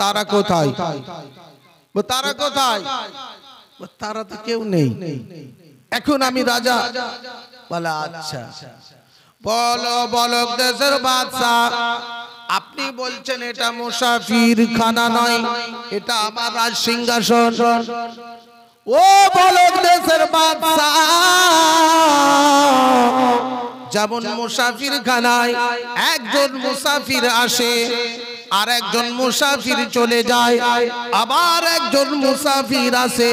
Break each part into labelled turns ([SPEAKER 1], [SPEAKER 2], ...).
[SPEAKER 1] তারা কোথায়? তারা কোথায়? তারা তো কেউ নেই। এখন আমি রাজা। বলে আচ্ছা, বলো বলক দেশের বাদশা, আপনি বলছেন এটা মুসাফির খানা নয়, এটা আমার রাজ সিংহাসন। ও বলক দেশের বাদশা, যেমন মুসাফির খানায় একজন মুসাফির আসে, আর একজন মুসাফির চলে যায়, আবার একজন মুসাফির আসে,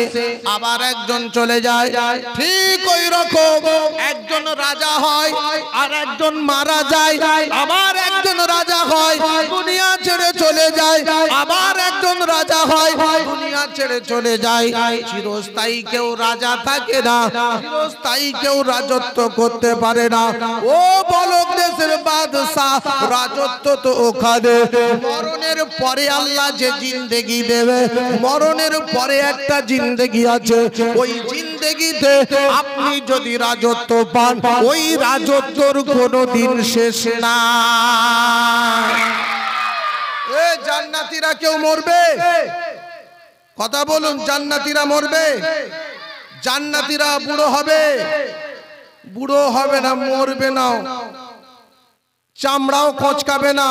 [SPEAKER 1] আবার একজন চলে যায়, ঠিক ওই রকম একজন রাজা হয় আর একজন মারা যায়, আবার একজন রাজা হয় দুনিয়া ছেড়ে চলে যায়, আবার একজন রাজা হয় দুনিয়া ছেড়ে চলে যায়। চিরস্থায়ী কেউ রাজা থাকে না, চিরস্থায়ী কেউ রাজত্ব করতে পারে না। ও বলক দেশের বাদশা, রাজত্ব তো ওখানে, মরণের পরে আল্লাহ যে জিন্দেগি দেবে, মরণের পরে একটা জিন্দেগি আছে, ওই জিন্দেগিতে আপনি যদি রাজত্ব পান, ওই রাজত্বর কোনোদিন শেষ না। এ জান্নাতীরা কেউ মরবে? কথা বলুন, জান্নাতীরা মরবে? জান্নাতীরা বুড়ো হবে? বুড়ো হবে না, মরবে না, চামড়াও কচকাবে না,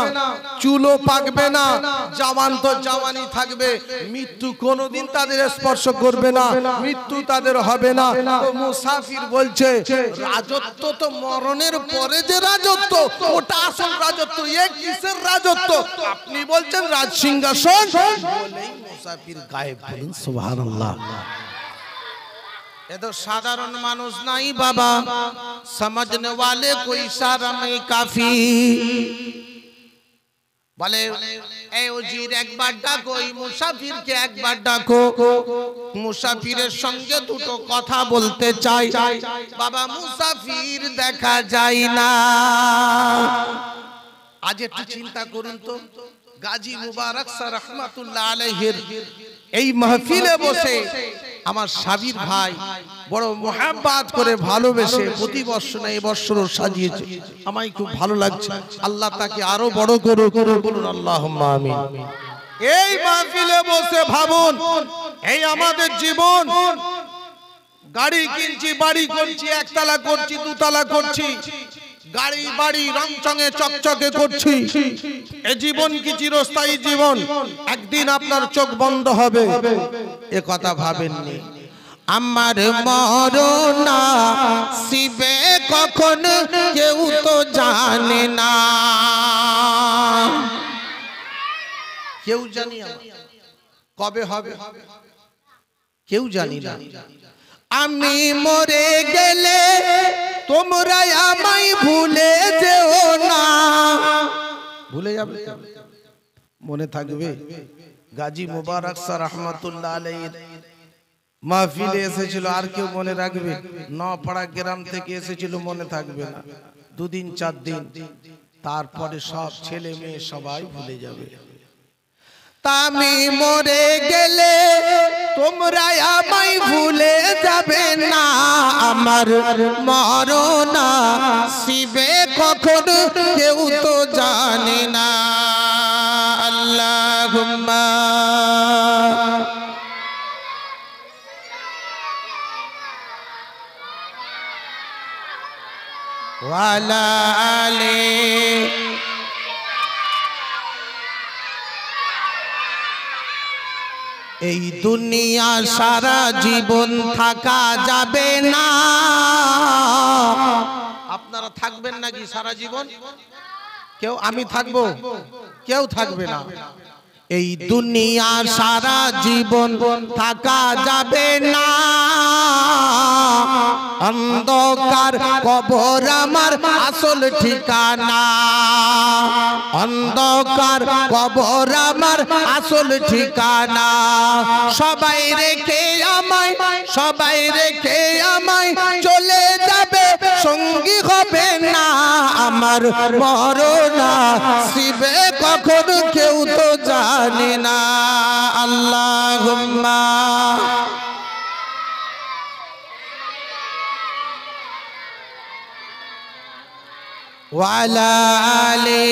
[SPEAKER 1] চুলও পাকবে না, জওয়ান তো জওয়ানই থাকবে, মৃত্যু কোনোদিন তাদের স্পর্শ করবে না, মৃত্যু তাদের হবে না। তো মুসাফির বলছে রাজত্ব তো মরণের পরে যে রাজত্ব, ওটা আসল রাজত্ব, এ কিসের রাজত্ব? আপনি বলছেন রাজ সিংহাসন, বলেই মুসাফির গায়েব। বলুন সুবহানাল্লাহ। तो साधारण मानुष नहीं बाबा, समझने वाले को इशारा में काफी। बोले ए उजीर एक बार डाको, मुसाफिर के एक बार डाको, मुसाफिरेर संगे दुटो कथा बोलते चाই। बाबा मुसाफिर देखा যায় না। आज একটু চিন্তা করুন তো, গাজী মুবারক স্যার রহমাতুল্লাহ আলাইহির এই মাহফিলে বসে আমার সাবির ভাই বড় মোহাব্বত করে ভালোবেসে প্রতি বছর না এই বছরও সাজিয়েছে, আমায় খুব ভালো লাগছে। আল্লাহ তাকে আরো বড় করুক, বলুন আল্লাহুম্মা আমিন। এই মাহফিলে বসে ভাবুন, এই আমাদের জীবন, গাড়ি কিনছি, বাড়ি করছি, একতলা করছি, দুতলা করছি, গাড়ি বাড়ি রংচঙে চকচকে করছি, এই জীবন কি চিরস্থায়ী জীবন? একদিন আপনার চোখ বন্ধ হবে, এ কথা ভাবেননি? আমার মরণ আসিবে কখন কেউ তো জানে না, কেউ জানি কবে হবে কেউ জানি না। আমি মরে গেলে তোমরা আমায় ভুলে যেও না। ভুলে যাবে? মনে থাকবে? গাজী মুবারক স্যার রহমাতুল্লাহ আলাইহির মাহফিলে এসেছিল, আর কেউ মনে রাখবে? নপাড়া গ্রাম থেকে এসেছিল, মনে থাকবে না? দুদিন চার দিন, তারপরে সব ছেলে মেয়ে সবাই ভুলে যাবে। আমি মরে গেলে তোমরা আমায় ভুলে যাবে না, আমার মরণ আসিবে কখন কেউ তো জানে না। আল্লাহুম্মা ওয়ালা আলি। এই দুনিয়া সারা জীবন থাকা যাবে না। আপনারা থাকবেন নাকি সারা জীবন? কেউ? আমি থাকবো? কেউ থাকবে না। এই দুনিয়া সারা জীবন থাকা যাবে না, অন্ধকার কবর আমার আসল ঠিকানা, অন্ধকার কবর আমার আসল ঠিকানা। সবাই রেখে আমায়, সবাই রেখে আমায় চলে যাবে, সঙ্গী হবে না আমার মরণ আসিবে কখন কেউ তো জানে না। আল্লাহুম্মা ওয়ালা আলি।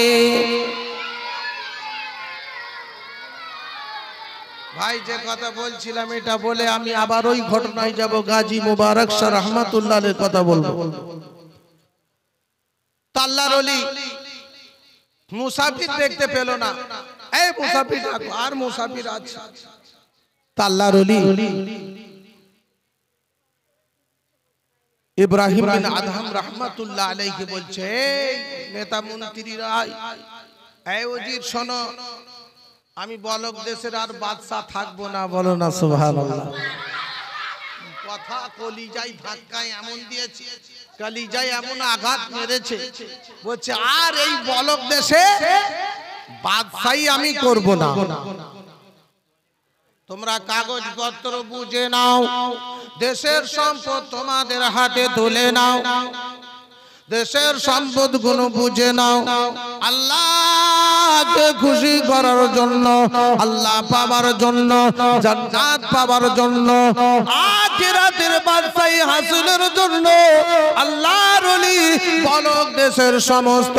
[SPEAKER 1] ভাই যে কথা বলছিলাম এটা বলে আমি আবার ওই ঘটনায় যাব। গাজী মুবারক শাহ রহমাতুল্লাহর কথা বলবো। আল্লাহর ওলি মুসাফির দেখতে পেল না। এই মুসাফির আর মুসাফির আছে। আল্লাহর ওলি ইব্রাহিম বিন আদহাম রাহমাতুল্লাহ আলাইহি বলছে, নেতা মন্ত্রীরা, এই ওজির শোনো, আমি বলক দেশের আর বাদশা থাকবো না। বলো না সুবহানাল্লাহ। কথা কলিজায় ধাক্কায় এমন দিয়েছে, কলিজায় এমন আঘাত মেরেছে, বলছে আর এই বলক দেশে বাদশাহী আমি করব না। তোমরা কাগজপত্র বুঝে নাও, দেশের সম্পদ তোমাদের হাতে তুলে নাও, দেশের সম্পদ গুলো বুঝে নাও। আল্লাহকে খুশি করার জন্য, আল্লাহ পাবার জন্য, জান্নাত পাবার জন্য, আখিরাতের বাদশাহী হাসিলের জন্য আল্লাহর ওলি বলক দেশের সমস্ত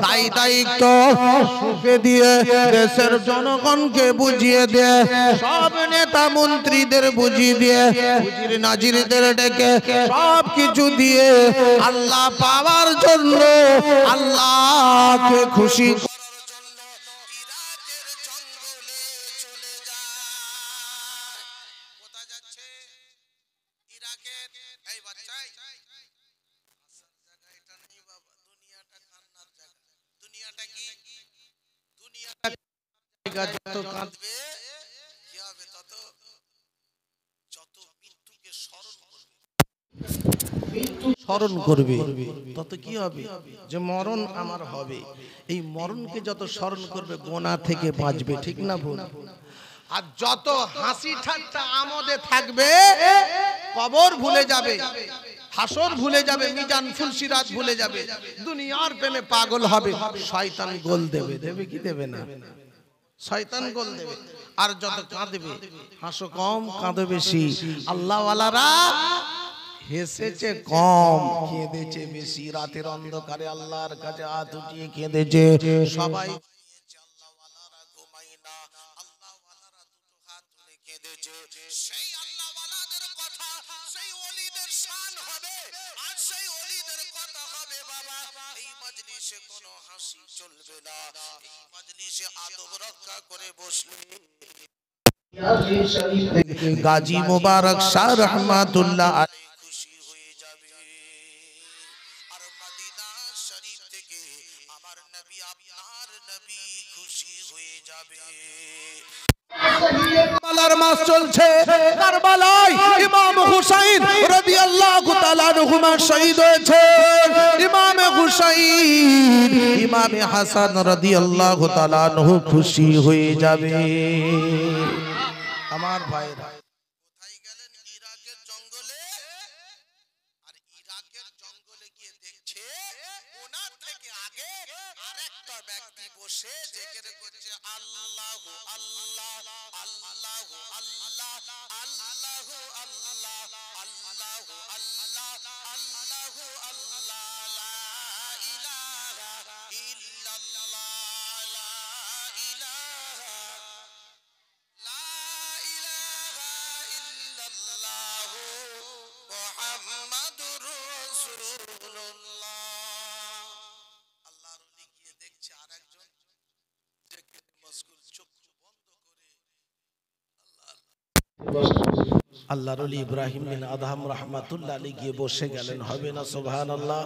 [SPEAKER 1] দায়ী দায়িত্ব সুখে দিয়ে, দেশের জনগণকে বুঝিয়ে দিয়ে, সব নেতা মন্ত্রীদের বুঝিয়ে দিয়ে, হুজুর নাজিরদের ডেকে সব কিছু দিয়ে আল্লাহ পাওয়ার জন্য, আল্লাহকে খুশি করার জন্য ইরাকের জঙ্গলে চলে যায়। কোথায় যাচ্ছে? ইরাকের। এই বাচ্চাই আসার জায়গা এটা নেই বাবা, দুনিয়াটা কান্নার জায়গা। দুনিয়াটা কি? দুনিয়াটা যত কাঁদবে কি হবে? তত যত মৃত্যুকে স্মরণ করবে তত কি হবে? যে মরণ আমার হবে। এই মরণকে যত স্মরণ করবে গুনাহ থেকে বাঁচবে। ঠিক না ভুল? আর যত হাসি ঠাট্টা আমোদে থাকবে কবর ভুলে যাবে, হাসর ভুলে যাবে, মিজান ফুলসিরাত ভুলে যাবে, দুনিয়ার প্রেমে পাগল হবে। শয়তান গোল দেবে। দেবে কি দেবে না? শয়তান গোল দেবে। আর যত কাঁদবে, হাসো কম কাঁদো বেশি। আল্লাহ ওয়ালারা হেসেছে কম, কেঁদেছে বেশি। রাতের অন্ধকারে আল্লাহর কাছে হাত উঠিয়ে কেঁদেছে সবাই। আল্লাহ ওয়ালারা ঘুমাই না, আল্লাহ ওয়ালারা দুটো হাত তুলে কেঁদেছে। সেই আল্লাহ ওয়ালাদের কথা, সেই ওলিদের শান হবে, আর সেই ওলিদের কথা হবে বাবা। এই মজলিসে কোনো হাসি চলবে না, এই মজলিসে আদব রক্ষা করে বসলে গাজী মুবারক শাহ রহমাতুল্লাহ খুশি হয়ে যাবে। আর মদিনা শরীফ থেকে আমার নবী, আপনার নবী খুশি হয়ে যাবে। কারবালার মাস চলছে। কারবালায় ইমাম হুসাইন রাদিয়াল্লাহু তাআলা আনহুমা শহীদ হয়েছেন। ইমাম হুসাইন, ইমাম হাসান রাদিয়াল্লাহু তাআলা আনহু খুশি হয়ে যাবে। আমার ভাইরা কোথায় গেলেন? ইরাকের জঙ্গলে। আর ইরাকের জঙ্গলে গিয়ে দেখছে ওনার থেকে আগে আরেকটা ব্যক্তি বসে জিকির করছে আল্লাহু আল্লাহ, আল্লাহু আল্লাহ, আল্লাহু আল্লাহ, আল্লাহু আল্লাহ, আল্লাহু আল্লাহ, লা ইলাহা ইল্লাল্লাহ, লা ইলাহা মুহাম্মাদুর রাসূলুল্লাহ। আল্লাহর ওলি গিয়ে দেখছে আরেকজন দেখে মশগুল, চোখ বন্ধ করে আল্লাহর ওলি ইব্রাহিম বিন আদহাম রাহমাতুল্লাহ আলাইহি গিয়ে বসে গেলেন। হবে না সুবহানাল্লাহ?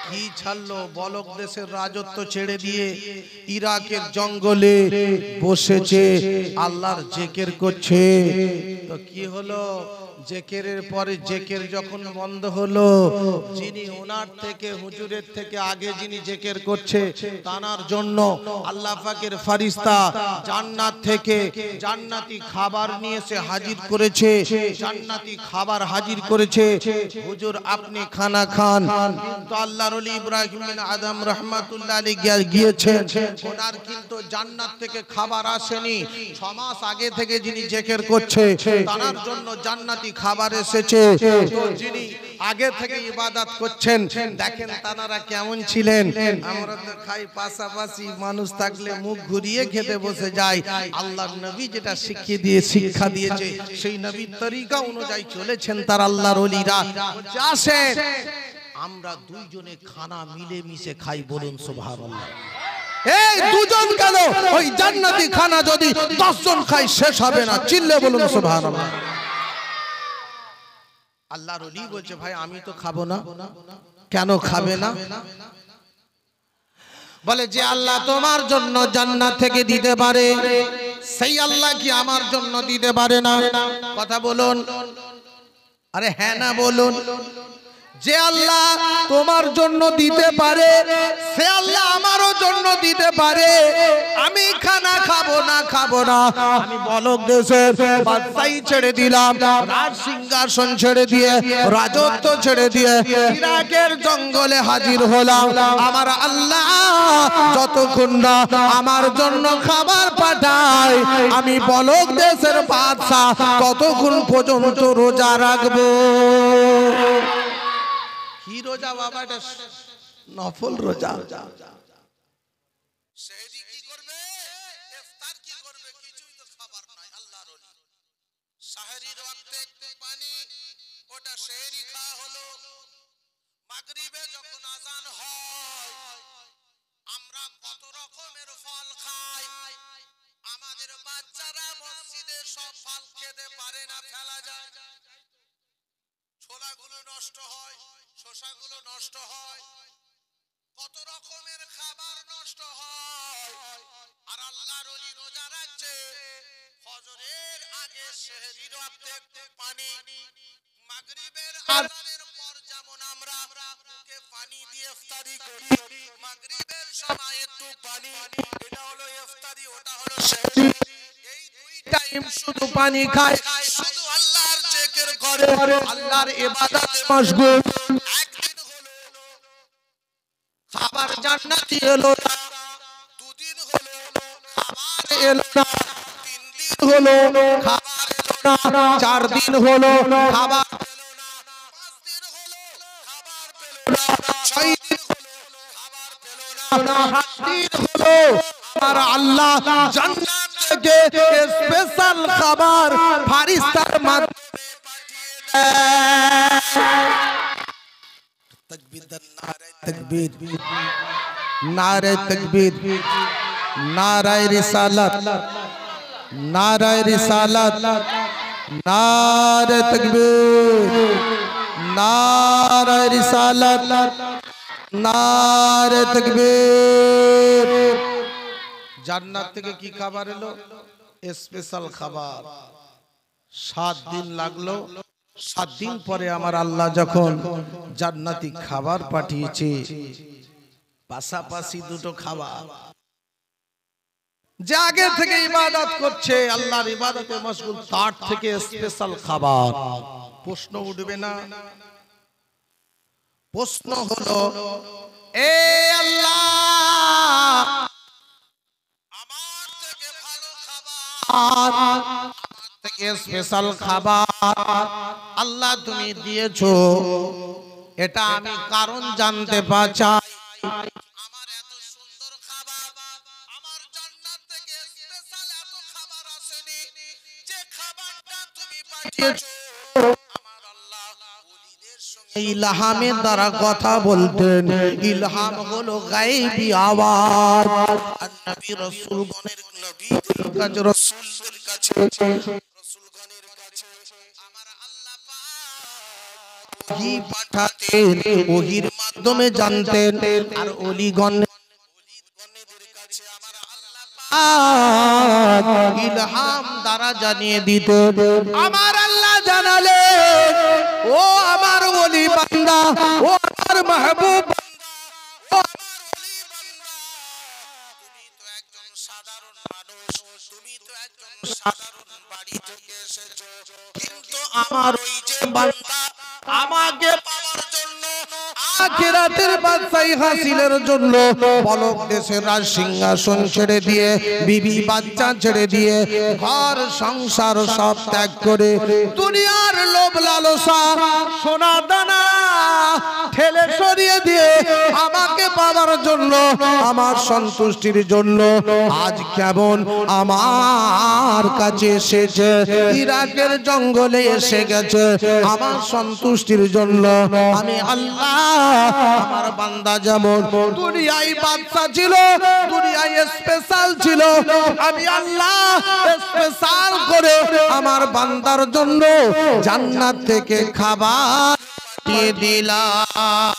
[SPEAKER 1] কি ছাড়লো? বলক দেশের রাজত্ব ছেড়ে দিয়ে ইরাকের জঙ্গলে বসেছে, আল্লাহর জিকির করছে। তো কি হলো? জিকিরের পরে জিকির যখন বন্ধ হলো, যিনি ওনার থেকে, হুজুরের থেকে আগে যিনি জিকির করছে তানার জন্য আল্লাহ পাকের ফেরেশতা জান্নাত থেকে জান্নাতি খাবার নিয়ে এসে হাজির করেছে। জান্নাতি খাবার হাজির করেছে। হুজুর আপনি খানা খান। কিন্তু আল্লাহর ওলি ইব্রাহিম বিন আদহাম রাহমাতুল্লাহ আলাইহি গিয়েছেন, ওনার কিন্তু জান্নাত থেকে খাবার আসেনি। 6 মাস আগে থেকে যিনি জিকির করছে তার জন্য জান্নাতি খাবার এসেছে। তো যিনি আগে থেকে ইবাদত করছেন দেখেন তানারা কেমন ছিলেন। আমরা তো খাই পাশাপাশি, মানুষ থাকলে মুখ ঘুরিয়ে খেতে বসে যায়। আল্লাহর নবী যেটা শিক্ষা দিয়েছে সেই নবীর তরিকা অনুযায়ী চলেছেন তার আল্লাহর ওলিরা। আসেন আমরা দুইজনে খানা মিলে মিশে খাই, বলুন সুবহানাল্লাহ। এই দুজন কেন, ওই জান্নাতি খানা যদি 10 জন খাই শেষ হবে না, চিল্লে বলুন সুবহানাল্লাহ। আল্লাহর ওলি বলছে ভাই আমি তো খাবো না। কেন খাবে না? বলে যে আল্লাহ তোমার জন্য জান্নাত থেকে দিতে পারে সেই আল্লাহ কি আমার জন্য দিতে পারে না? কথা বলুন, আরে হ্যাঁ না বলুন। যে আল্লাহ তোমার জন্য দিতে পারে সে আল্লাহ আমারও জন্য দিতে পারে। আমি খানা খাবো না, আমি বলক দেশের বাদশাহী ছেড়ে দিলাম, রাজ সিংহাসন ছেড়ে দিয়ে, রাজত্ব ছেড়ে দিয়ে ইরাকের জঙ্গলে হাজির হলাম। আমার আল্লাহ যতক্ষণ না আমার জন্য খাবার পাঠায় আমি বলক দেশের বাদশা ততক্ষণ পর্যন্ত রোজা রাখবো। কি রোজা বাবা? এটা নফল রোজা। সেহরি কি করবে, ইফতার কি করবে, কিছুই তো খাবার নাই। আল্লাহর ওলি সাহরির ওয়াক্তে একটু পানি, ওটা সেহরি খাওয়া হলো। মাগরিবে যখন আজান হয় আমরা কত রকমের ফল খাই। আমাদের বাচ্চারা মসজিদে সব ফল খেতে পারে না, ফেলা যায়। ছোলাগুলো নষ্ট হয়, শসাগুলো নষ্ট হয়, কত রকমের খাবার নষ্ট হয়। আর আল্লাহর ওলি রোজা রাখছে, ফজরের আগে সেহরির ওয়াক্তে একটু পানি, মাগরিবের আযানের পর যেমন আমরা মুখে পানি দিয়ে ইফতারি করি, মাগরিবের সময় একটু পানি, এটা হলো ইফতারি, ওটা হলো সেহরি। এই দুই টাইম শুধু পানি খায়, শুধু আল্লাহর জিকির করে, আল্লাহর ইবাদতে মশগুল। একদিন হলো খাবার জান্নাতি এলো না, দুদিন হলো খাবার এলো না, 3 দিন হলো খাবার এলো না, 4 দিন হলো খাবার পেলো না, 5 দিন হলো খাবার পেলো না, 6 দিন হলো খাবার পেলো না, 7 দিন হলো আমার আল্লাহ জান্নাত থেকে স্পেশাল খাবার ফারিস্তার মাধ্যমে পাঠিয়ে দেয়। তকবীর দেন, নারে তকবীর, নারে তকবীর, নারে রিসালাত, নারে রিসালাত, নারে তকবীর, নারে রিসালাত, নারে তকবীর। জান্নাত থেকে কি খাবার এলো? স্পেশাল খাবার। 7 দিন লাগলো, 7 দিন পরে আমার আল্লাহ যখন জান্নাতি খাবার পাঠিয়েছে, পাশাপাশি দুটো খাবার। যে আগে থেকে ইবাদত করছে, আল্লাহর ইবাদতে মশগুল, তার থেকে স্পেশাল খাবার। প্রশ্ন উঠবে না? প্রশ্ন হলো, এ আল্লাহ আমার থেকে ভালো খাবার, আমার থেকে স্পেশাল খাবার আল্লাহ তুমি দিয়েছো, এটা আমি কারণ জানতে চাই। আমার এত সুন্দর খাবার, আমার জান্নাত থেকে স্পেশাল এত খাবার আসেনি, যে খাবারটা তুমি পাঠিয়েছো। আমার আল্লাহ ওলিদের সঙ্গে ইলহামের দ্বারা কথা বলতেন। ইলহাম হলো গায়বী আওয়াজ। আর নবী রাসূলগণের, নবীদের কাছে, রাসূলদের কাছে, রাসূলগণের কাছে আমার আল্লাহ পাক ওহী পাঠাতেন, ওহীর মাধ্যমে জানতেন। আর ওলিগণের কাছে আমার আল্লাহ পাক ইলহাম দ্বারা জানিয়ে দিতেন। আমার আল্লাহ জানালেন, ও আমার ওলি বান্দা, ও আমার মাহবুব বান্দা, ও আমার ওলি বান্দা, তুমি তো একজন সাধারণ মানুষ, তুমি তো একজন সাধারণ বাড়ি থেকে এসেছো, কিন্তু আমার ওই যে বান্দা আমাকে পাওয়ার জন্য আখিরাতের বাদশাহী হাসিলের জন্য পলক দেশের রাজ সিংহাসন ছেড়ে দিয়ে, বিবি বাচ্চা ছেড়ে দিয়ে, ঘর সংসার সব ত্যাগ করে, দুনিয়ার লোভ লালসা সোনা দানা ঠেলে সরিয়ে দিয়ে আমাকে পাওয়ার জন্য, আমার সন্তুষ্টির জন্য আজ কেমন আমার কাছে এসেছে, ইরাকের জঙ্গলে এসে গেছে আমার সন্তুষ্টির জন্য। আমি আল্লাহ, আমার বান্দা যেমন দুনিয়ায় বাদশা ছিল, দুনিয়ায় স্পেশাল ছিল, আমি আল্লাহ স্পেশাল করে আমার বান্দার জন্য জান্নাত থেকে খাবার দিয়ে দিলাম।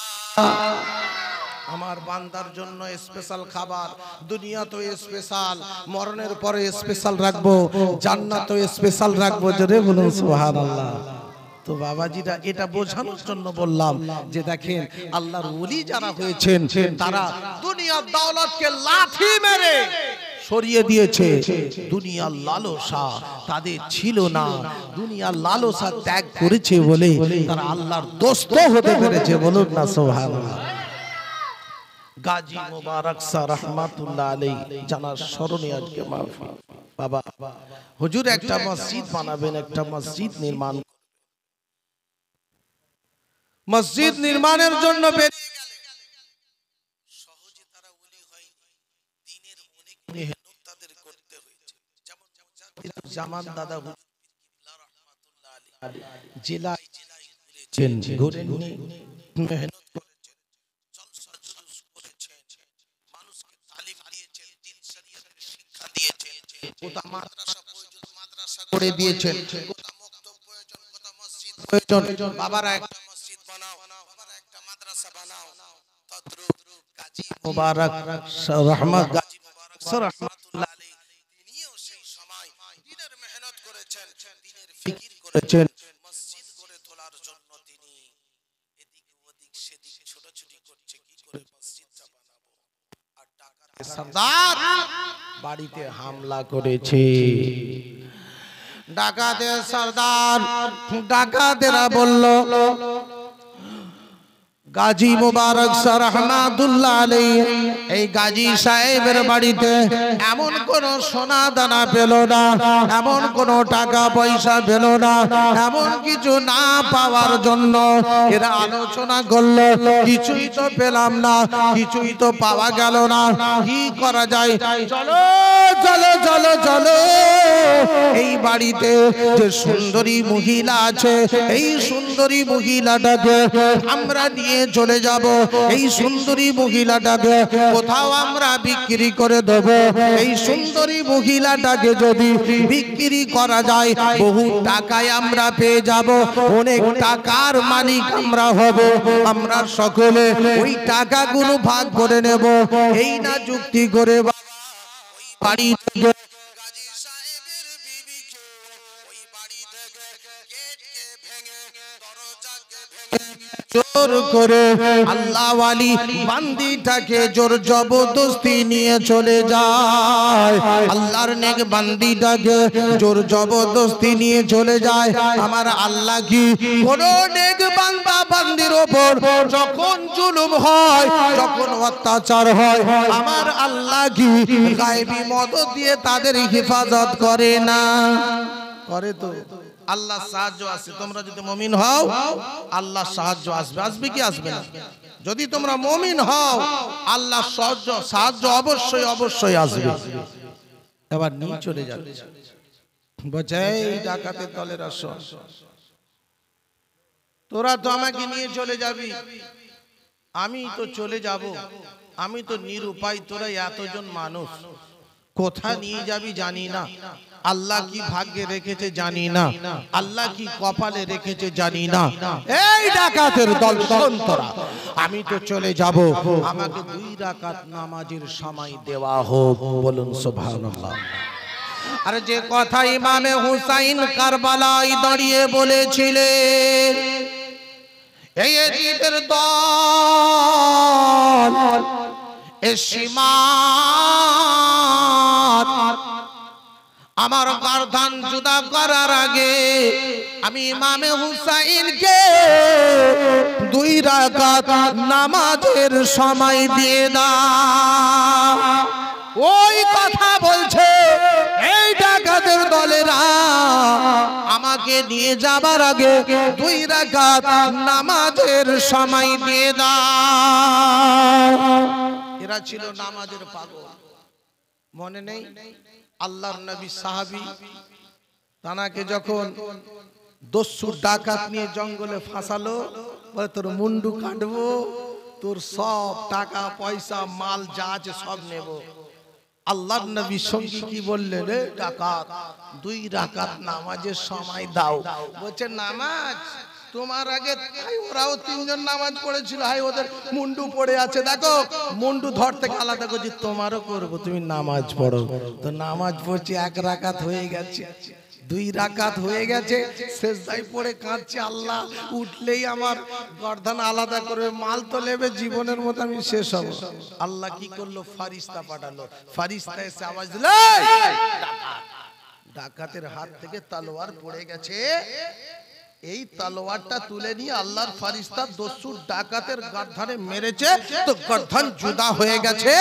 [SPEAKER 1] আমার বান্দার জন্য স্পেশাল খাবার, দুনিয়া তো স্পেশাল, মরণের পরে স্পেশাল রাখবো, জান্নাত তো স্পেশাল রাখবো। জোরে বলুন সুবহানাল্লাহ। তো বাবাজিরা এটা বোঝানোর জন্য বললাম যে দেখেন আল্লাহর ওলি যারা হয়েছেন তারা দুনিয়ার দৌলতকে লাঠি মেরে সরিয়ে দিয়েছে। দুনিয়ার লালসা তাদের ছিল না, দুনিয়ার লালসা ত্যাগ করেছে বলে তারা আল্লাহর দোস্ত হতে পেরেছে। বলুন না সুবহানাল্লাহ। গাজী মোবারক শাহ রহমাতুল্লাহ আলাইহি জানার স্মরণে আজকে মাহফিল। বাবা হুজুর একটা মসজিদ বানাবেন, একটা মসজিদ নির্মাণ, মসজিদ নির্মাণের জন্য বেরিয়ে গেলেন। সহজে তারা ওলি হয়, দ্বীনের অনেক মেহনত তাদের করতে হয়েছে। যেমন জামান দাদা হুজুর রহমাতুল্লাহ আলাইহি জেলায় জেলায় ঘুরেছেন, মেহনত করেছেন, জলসা জুলুস করেছেন, মানুষকে তালিম দিয়েছেন, দ্বীন শরীয়তের শিক্ষা দিয়েছেন, কোথা মাদ্রাসা প্রয়োজন মাদ্রাসা করে দিয়েছেন, কোথা মক্তব প্রয়োজন কোথা মসজিদ প্রয়োজন, বাবারা একটা মসজিদ বানাও, বাবারা একটা মাদ্রাসা বানাও। তদ্রুপ গাজী মোবারক শাহ রহমাতুল্লাহ আলাইহি তিনিও সেই সময় দ্বীনের মেহনত করেছেন, দ্বীনের ফিকির করেছেন, মসজিদ গড়ে তোলার জন্য তিনি এদিক ওদিক সেদিক ছোটাছুটি করছে কি করে মসজিদটা বানাবো। আর ডাকাতের সর্দার বাড়িতে হামলা করেছে। ডাকাতের সর্দার, ডাকাতেরা বলল গাজী মোবারক শাহ রহমাতুল্লাহ আলাইহি এই গাজী সাহেবের বাড়িতে এমন কোন সোনা দানা পেল না, এমন কোন টাকা পয়সা পেল না, এমন কিছু না পাওয়ার জন্য এরা আলোচনা করলো, কিছুই তো পেলাম না, কিছুই তো পাওয়া গেল না, কি করা যায়? চলো চলো চলো চলো, এই বাড়িতে যে সুন্দরী মহিলা আছে এই সুন্দরী মহিলাটাকে আমরা নিয়ে চলে যাব, এই সুন্দরী মহিলাটাকে কোথাও আমরা বিক্রি করে দেব। এই সুন্দরী মহিলাটাকে যদি বিক্রি করা যায় বহু টাকায় আমরা পেয়ে যাব, অনেক টাকার মালিক আমরা হব, আমরা সকলে ওই টাকাগুলো ভাগ করে নেব। এই না যুক্তি করে বাড়ি থেকে গাজী সাহেবের বিবিকে ওই বাড়ি থেকে গেটকে ভেঙে দরজাকে ভেঙে জোর করে আল্লাহ ওয়ালি বান্দিটাকে জোর জবরদস্তি নিয়ে চলে যায়। আল্লাহর নেক বান্দিটাকে জোর জবরদস্তি নিয়ে চলে যায়। আমার আল্লাহ কি কোন নেক বান্দা বান্দির উপর যখন জুলুম হয়, যখন অত্যাচার হয়, আমার আল্লাহ কি গায়বী মদদ দিয়ে তাদের হেফাজত করে না? করে তো। আল্লাহ সাহায্য আছে, তোমরা যদি মুমিন হও আল্লাহ সাহায্য আসবে। আসবে কি আসবে না? যদি তোমরা মুমিন হও আল্লাহ সাহায্য অবশ্যই অবশ্যই আসবে। এবার নিয়ে চলে যাবে, বোঝাই ডাকাতের দলের আসো, তোরা তো আমাকে নিয়ে চলে যাবি, আমি তো চলে যাব, আমি তো নিরুপায়, তোরা এতজন মানুষ কোথা নিয়ে যাবি জানি না, আল্লাহ কি ভাগ্যে রেখেছে জানি না, আল্লাহ কি কপালে রেখেছে জানি না। এই ডাকাতের দল সন্তরা, আমি তো চলে যাব, আমাকে 2 রাকাত নামাজের সময় দেওয়া হোক। বলুন সুবহানাল্লাহ। আর যে কথা ইমামে হুসাইন কারবালায় দাঁড়িয়ে বলেছিলেন, এই এজিদের দল এ সীমাত আমার গর্দান জুদা করার আগে আমি ইমামে হুসাইনকে 2 রাকাত নামাজের সময় দিয়ে দাও। ওই কথা বলছে এই ডাকাতের দলেরা আমাকে নিয়ে যাবার আগে 2 রাকাত নামাজের সময় দিয়ে দাও। এরা ছিল নামাজের পাগল, মনে নেই? আল্লাহর নবী সাহাবী তানাকে যখন দস্যু ডাকাত নিয়ে জঙ্গলে ফাঁসালো, বলে তোর মুন্ডু কাটবো, তোর সব টাকা পয়সা মাল যা আছে সব নেব। আল্লাহর নবী সঙ্গী কি বললেন? রে ডাকাত, 2 রাকাত নামাজের সময় দাও। বলছে নামাজ তোমার আগে ওরাও 3 জন নামাজ পড়েছিল, হাই ওদের মুন্ডু পড়ে আছে, দেখো মুন্ডু ধর থেকে আলাদা করছি, তোমারও করবো, তুমি নামাজ পড়ো। তো নামাজ পড়ছি, 1 রাকাত হয়ে গেছে, 2 রাকাত হয়ে গেছে, সেজদায় পড়ে কাঁদছে, আল্লাহ উঠলেই আমার গর্দান আলাদা করবে, মাল তো নেবে, জীবনের মতো আমি শেষ হব। আল্লাহ কি করলো? ফারিস্তা পাঠালো। ফারিস্তা এসে আওয়াজ দিল, ডাকাতের হাত থেকে তলোয়ার পড়ে গেছে, এই তলোয়ারটা তুলে নিয়ে আল্লাহর ফারিস্তা দস্যু ডাকাতের গর্দানে মেরেছে, তো গর্দান জুদা হয়ে গেছে।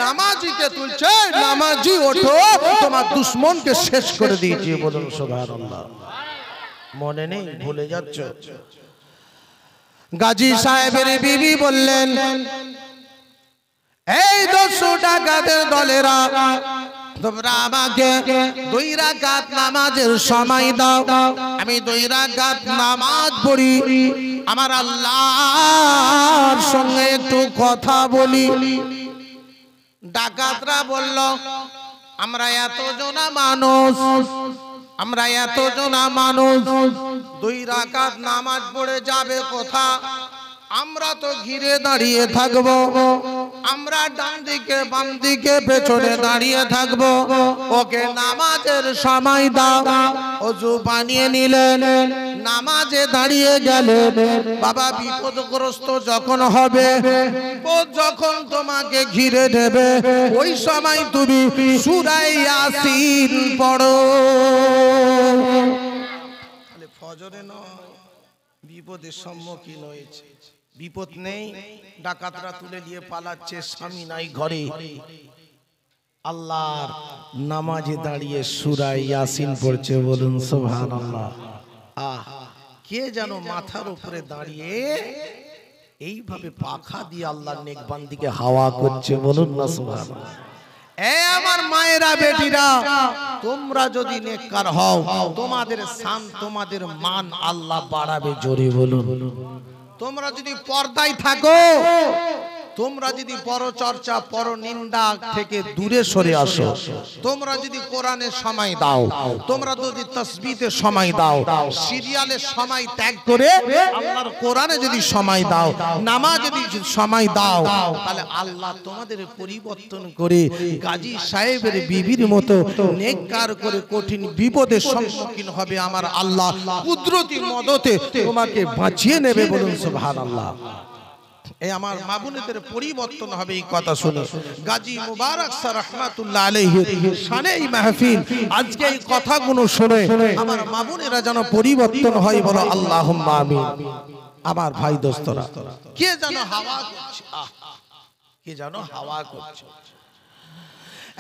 [SPEAKER 1] নামাজিকে তুলছে, নামাজি ওঠো, তোমার দুশমনকে শেষ করে দিয়েছি। বলুন সুবহানাল্লাহ। মনে নেই? ভুলে যাচ্ছ? গাজী সাহেবের বিবি বললেন, এই দস্যু ডাকাতের দলেরা তোমরা আমাকে 2 রাকাত নামাজের সময় দাও, আমি 2 রাকাত নামাজ পড়ি, আমার আল্লাহর সঙ্গে একটু কথা বলি। ডাকাতরা বলল, আমরা এতজনা মানুষ 2 রাকাত নামাজ পড়ে যাবে কোথা? আমরা তো ঘিরে দাঁড়িয়ে থাকবো, আমরা ডান দিকে বাম দিকে পেছনে দাঁড়িয়ে থাকবো, ওকে নামাজের সময় দাও। ওযু বানিয়ে নিলেন, নামাজে দাঁড়িয়ে গেলেন। বাবা বিপদগ্রস্ত যখন হবে, ও যখন তোমাকে ঘিরে দেবে, ওই সময় তুমি সূরা ইয়াসিন পড়ো। তাহলে ফজরে নয়, বিপদের সম্মুখীন হয়েছে, বিপদ নেই, ডাকাতরা তুলে নিয়ে পালাচ্ছে, স্বামী নাই ঘরে, আল্লাহর নামাজে দাঁড়িয়ে সূরা ইয়াসিন পড়ছে। বলুন সুবহানাল্লাহ। কে যেন মাথার উপরে দাঁড়িয়ে এইভাবে পাখা দিয়ে আল্লাহর নেক বান্দিকে হাওয়া করছে। বলুন না সুবহানাল্লাহ। এ আমার মায়েরা, বেটিরা, তোমরা যদি নেককার হও, তোমাদের শান, তোমাদের মান আল্লাহ বাড়াবে। জোরে বলুন। তোমরা যদি পর্দায় থাকো, তোমরা যদি পরচর্চা পরনিন্দা থেকে দূরে সরে আসো, তোমরা যদি কোরআনের সময় দাও, তোমরা যদি তাসবিহের সময় দাও, সিরিয়ালের সময় ত্যাগ করে আল্লাহর কোরআনে যদি সময় দাও, নামাজে যদি সময় দাও, তাহলে আল্লাহ তোমাদের পরিবর্তন করে গাজী সাহেবের বিবির মতো নেককার করে কঠিন বিপদের সম্মুখীন হবে আমার আল্লাহ কুদরতি মদতে তোমাকে বাঁচিয়ে নেবে। বলুন সুবহানাল্লাহ। এই আমার মা বোনেদের পরিবর্তন হবে, এই কথা শুনে গাজী মুবারক স্যার রাহমাতুল্লাহ আলাইহি শানে এই মাহফিল, আজকে এই কথাগুলো শুনে আমার মা বোনেরা যেন পরিবর্তন হয়। বলো আল্লাহুম্মা আমিন। আমার ভাই দোস্তরা, কে যেন হাওয়া করছে, কে যেন হাওয়া করছে।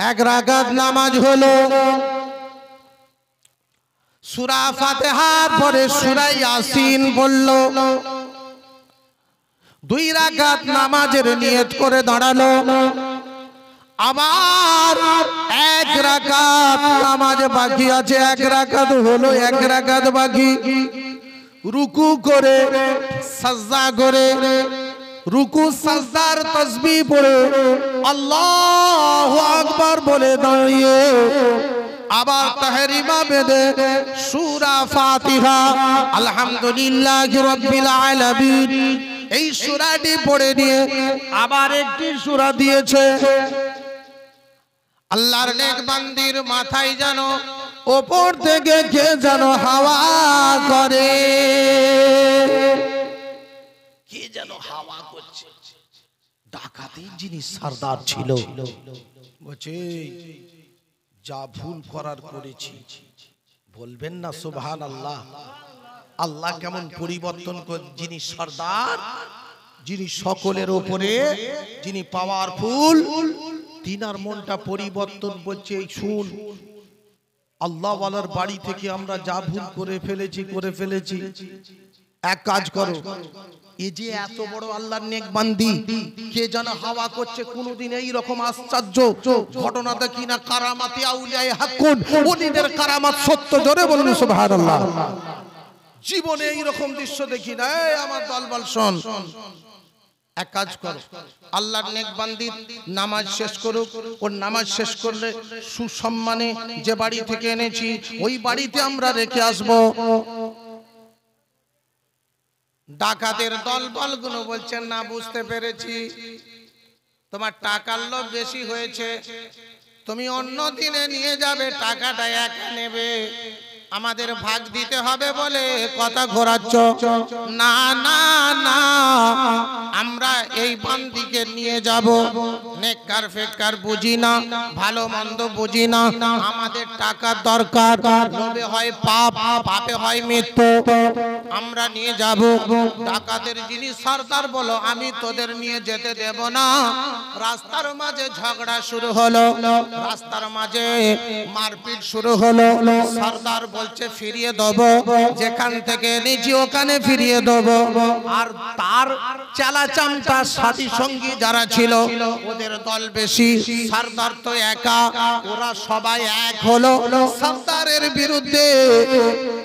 [SPEAKER 1] 1 রাকাত নামাজ হলো, সূরা ফাতিহার পরে সূরা ইয়াসিন পড়লো, 2 রাকাত নামাজের নিয়ত করে দাঁড়ালো, আবার 1 রাকাত নামাজ বাকি আছে, 1 রাকাত হলো, 1 রাকাত বাকি। রুকু করে সাজদা করে, রুকু সাজদার তাসবিহ পড়ে আল্লাহু আকবার বলে দাঁড়িয়ে আবার তাহরিমা বেদে সূরা ফাতিহা আলহামদুলিল্লাহি রাব্বিল আলামিন এই সূরাটি পড়ে নিয়ে আবার একটি সূরা দিয়েছে। আল্লাহর নেক বান্দির মাথায় যেন উপর থেকে কে যেন হাওয়া করে, কে যেন হাওয়া করছে। ডাকাতের যিনি সরদার ছিল, বলছে যা ভুল করার করেছি। বলবেন না সুবহানাল্লাহ। আল্লাহ কেমন পরিবর্তন করে, যিনি সরদার, যিনি সকলের উপরে, যিনি পাওয়ারফুল, তিনার মনটা পরিবর্তন। বলছে শুন, আল্লাহ ওয়ালার বাড়ি থেকে আমরা যা ভুল করে ফেলেছি, এক কাজ করো, এই যে এত বড় আল্লাহর নেক বান্দি, কে যেন হাওয়া করছে, কোনদিন এই রকম আশ্চর্য ঘটনা দেখি না। কারামাতে আউলিয়ায়ে হাক্কুন, ওলিদের কারামাত সত্য। জোরে বলুন সুবহানাল্লাহ। জীবনে এই রকম দৃশ্য দেখি না। আমার দলবল শোন, এক কাজ করো, আল্লাহর নেক বান্দি নামাজ শেষ করুক। ওর নামাজ শেষ করলে সুসম্মানে যে বাড়ি থেকে এনেছি ওই বাড়িতে আমরা রেখে আসবো। ডাকাতের দলবলগুলো বলছেন না, বুঝতে পেরেছি, তোমার টাকার লোভ বেশি হয়েছে, তুমি অন্য দিনে নিয়ে যাবে, টাকাটা একা নেবে, আমাদের ভাগ দিতে হবে বলে কথা ঘোরাচ্ছ। না না না, আমরা এই বান্দিকে নিয়ে যাব, নেককার ফেককার বুঝি না, ভালো মন্দ বুঝি না, আমাদের টাকা দরকার। লোভে হয় পাপ, পাপে হয় মৃত্যু, আমরা নিয়ে যাব। ডাকাতের যিনি সরদার বলো, আমি তোদের নিয়ে যেতে দেব না। রাস্তার মাঝে ঝগড়া শুরু হলো, রাস্তার মাঝে মারপিট শুরু হলো। সরদার বলছে ফিরিয়ে দেব, যেখান থেকে এনেছি ওখানে ফিরিয়ে দেব। আর তার চালা চামটা সাথী সঙ্গী যারা ছিল, ওদের দল বেশি, সরদার তো একা, ওরা সবাই এক হলো। সরদারের বিরুদ্ধে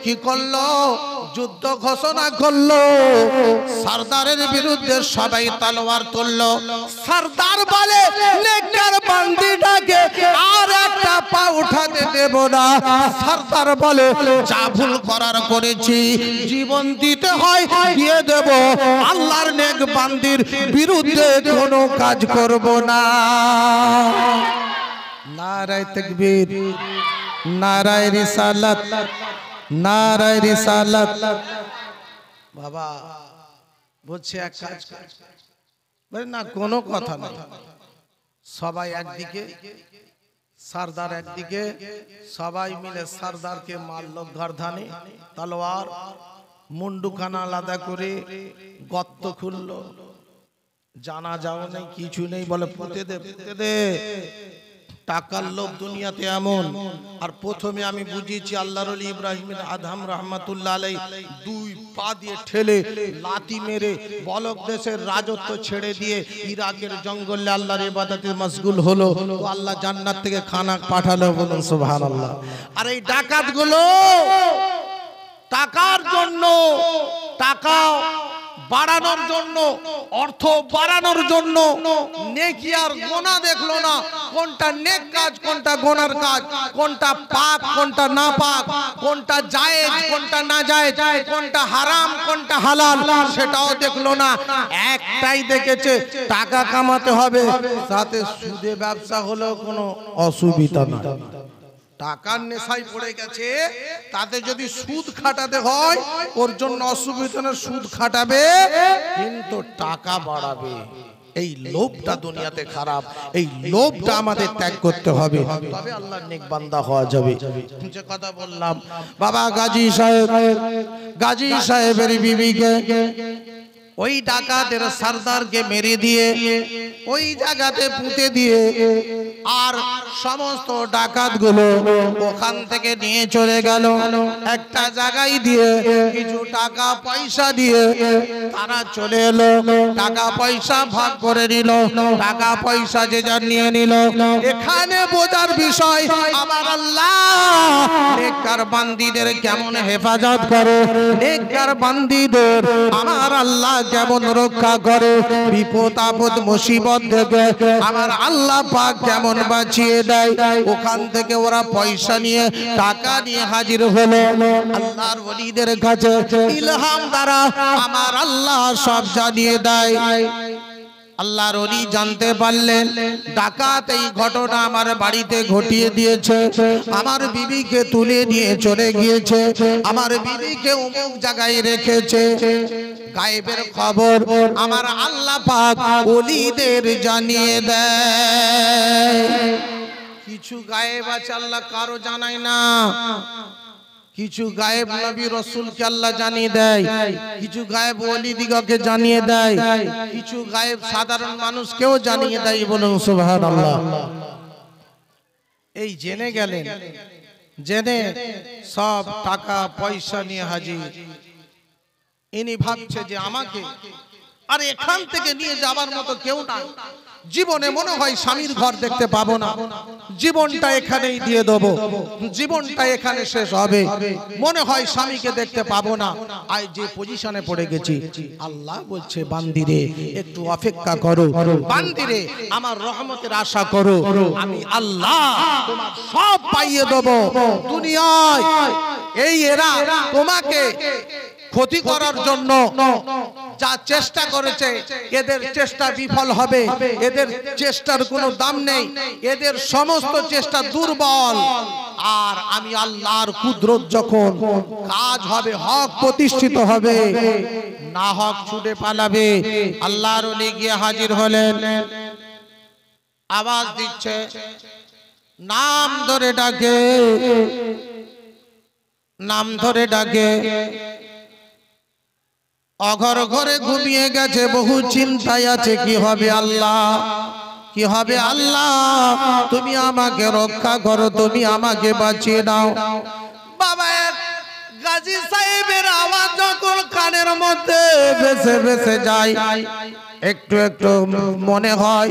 [SPEAKER 1] কি করলো? যুদ্ধ ঘোষণা করলো। সরদারের বিরুদ্ধে সবাই তলোয়ার তুললো। সরদার বলে নেককার বান্দিটাকে আর একটা পা উঠাতে দেব না। সরদার বলে যা ভুল করার করেছি, জীবন দিতে হয় দিয়ে দেব, আল্লাহর নেক বান্দির বিরুদ্ধে কোনো কাজ করব না। নারায়ে তাকবীর, নারায়ে রিসালাত, নারায়ে রিসালাত। বাবা বলছে এক কাজ বলে না, কোনো কথা না, সবাই একদিকে, সরদার একদিকে, সবাই মিলে সরদারকে মারলো গর্দানে তলোয়ার, মুন্ডুখানা আলাদা করে গর্ত খুললো, জানা যাও নেই, কিছু নেই, বলে পুঁতে দে, পুঁতে দে। টাকার লোভ দুনিয়াতে এমন। আর প্রথমে আমি বুঝিয়েছি আল্লাহর ওলি ইব্রাহিম আদহাম রহমাতুল্লাহ আলাইহি দুই পা দিয়ে ঠেলে লাথি মেরে বলক দেশের রাজত্ব ছেড়ে দিয়ে ইরাকের জঙ্গলে আল্লাহর ইবাদতে মশগুল হলো। তো আল্লাহ জান্নাত থেকে খানা পাঠালো, বলুন সুবহানাল্লাহ। আর এই ডাকাতগুলো টাকার জন্য, টাকা বাড়ানোর জন্য, অর্থ বাড়ানোর জন্য নেকি আর গোনা দেখলো না, কোনটা নেক কাজ, কোনটা গোনার কাজ, কোনটা পাক, কোনটা না পাক, কোনটা জায়েজ, কোনটা না জায়েজ, কোনটা হারাম, কোনটা হালাল, সেটাও দেখলো না। একটাই দেখেছে, টাকা কামাতে হবে, সাথে সুদে ব্যবসা হলেও কোনো অসুবিধা না। টাকার নেশায় পড়ে গেছে, তাতে যদি সুদ খাটাতে হয় ওর জন্য অসুবিধা না, সুদ খাটাবে কিন্তু টাকা বাড়াবে। এই লোভটা দুনিয়াতে খারাপ, এই লোভটা আমাদের ত্যাগ করতে হবে, তবে আল্লাহর নেক বান্দা হওয়া যাবে। যে কথা বললাম, বাবা গাজী সাহেবের বিবিকে ওই ডাকাতের সরদারকে মেরে দিয়ে ওই জায়গাতে পুঁতে দিয়ে, আর সমস্ত ডাকাতগুলো ওখান থেকে নিয়ে চলে গেল একটা জায়গায় দিয়ে, কিছু টাকা পয়সা দিয়ে তারা চলে এলো, টাকা পয়সা ভাগ করে নিল, টাকা পয়সা যে যার নিয়ে নিল। এখানে বোঝার বিষয়, আমার আল্লাহ নেককার বান্দীদের কেমন হেফাজত করে, নেককার বান্দীদের আমার আল্লাহ কেমন রক্ষা করে, বিপদ আপদ মুসিবত থেকে আমার আল্লাহ পাক কেমন বাঁচিয়ে দেয়। ওখান থেকে ওরা পয়সা নিয়ে, টাকা নিয়ে হাজির হলো আল্লাহর ওলিদের কাছে। ইলহাম দ্বারা আমার আল্লাহ সব জানিয়ে দেয়। আল্লাহর ওলি জানতে পারলেন ডাকাত এই ঘটনা আমার বাড়িতে ঘটিয়ে দিয়েছে, আমার বিবিকে তুলে নিয়ে চলে গিয়েছে, আমার বিবিকে অমুক জায়গায় রেখেছে। গায়েবের খবর আমার আল্লাহ পাক ওলিদের জানিয়ে দেয়। কিছু গায়েব আছে আল্লাহ কারো জানায় না, কিছু গায়েব নবী রাসূলকে আল্লাহ জানিয়ে দেয়, কিছু গায়েব ওলি দিগকে জানিয়ে দেয়, কিছু গায়েব সাধারণ মানুষকেও জানিয়ে দেয়। বলুন সুবহানাল্লাহ। এই জেনে গেলেন, জেনে সব টাকা পয়সা নিয়ে হাজির। ইনি ভাবছে যে আমাকে আর এখান থেকে নিয়ে যাবার মতো কেউ নাই। জীবনে মনে হয় স্বামীর ঘর দেখতে পাবো না, জীবনটা এখানেই দিয়ে দেবো, জীবনটা এখানে শেষ হবে। মনে হয় স্বামীকে দেখতে পাবো না। আজ যে পজিশনে পড়ে গেছি, আল্লাহ বলছে বান্দিরে একটু অপেক্ষা করো, বান্দিরে আমার রহমতের আশা করো, আমি আল্লাহ তোমার সব পাইয়ে দেবো। দুনিয়ায় এই এরা তোমাকে ক্ষতি করার জন্য যা চেষ্টা করেছে, এদের চেষ্টা বিফল হবে, এদের চেষ্টার কোনো দাম নেই, এদের সমস্ত চেষ্টা দুর্বল। আর আমি আল্লাহর কুদরত যখন কাজ হবে, হক প্রতিষ্ঠিত হবে, না হক ছুটে পালাবে। আল্লাহর ওলি গিয়ে হাজির হলেন, আওয়াজ দিচ্ছে, নাম ধরে ডাকে, নাম ধরে ডাকে। অঘর ঘরে ঘুমিয়ে গেছে, বহু চিন্তায় আছে, কি হবে আল্লাহ, কি হবে আল্লাহ, তুমি আমাকে রক্ষা করো, তুমি আমাকে বাঁচিয়ে দাও। বাবা গাজী সাহেবের আওয়াজ যখন কানের মধ্যে ভেসে ভেসে যায়, একটু একটু মনে হয়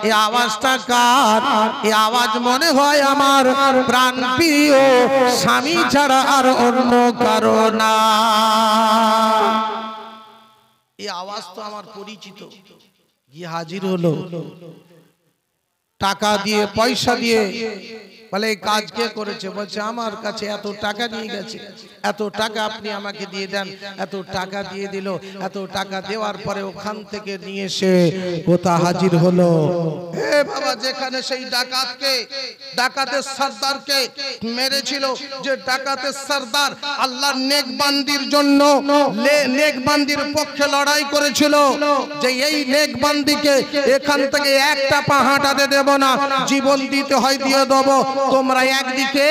[SPEAKER 1] এই আওয়াজটা কার? এই আওয়াজ মনে হয় আমার প্রাণ প্রিয় স্বামী ছাড়া আর অন্য কারো না। এই আওয়াজ তো আমার পরিচিত। গিয়ে হাজির হলো, টাকা দিয়ে পয়সা দিয়ে। বলে এই কাজ কে করেছে? বলছে আমার কাছে এত টাকা নিয়ে গেছে, এত টাকা আপনি আমাকে দিয়ে দেন। এত টাকা দিয়ে দিল, এত টাকা দেওয়ার পরে ওখান থেকে নিয়ে এসে কোথা হাজির হলো? এ বাবা, যেখানে সেই ডাকাতকে, ডাকাতের সর্দারকে মেরেছিল, যে ডাকাতের সর্দার আল্লাহর নেকবান্দির জন্য, নেকবান্দির পক্ষে লড়াই করেছিল, যে এই নেকবান্দিকে এখান থেকে একটা পা হাঁটাতে দেব না, জীবন দিতে হয় দিয়ে দেবো। তোমরা একদিকে,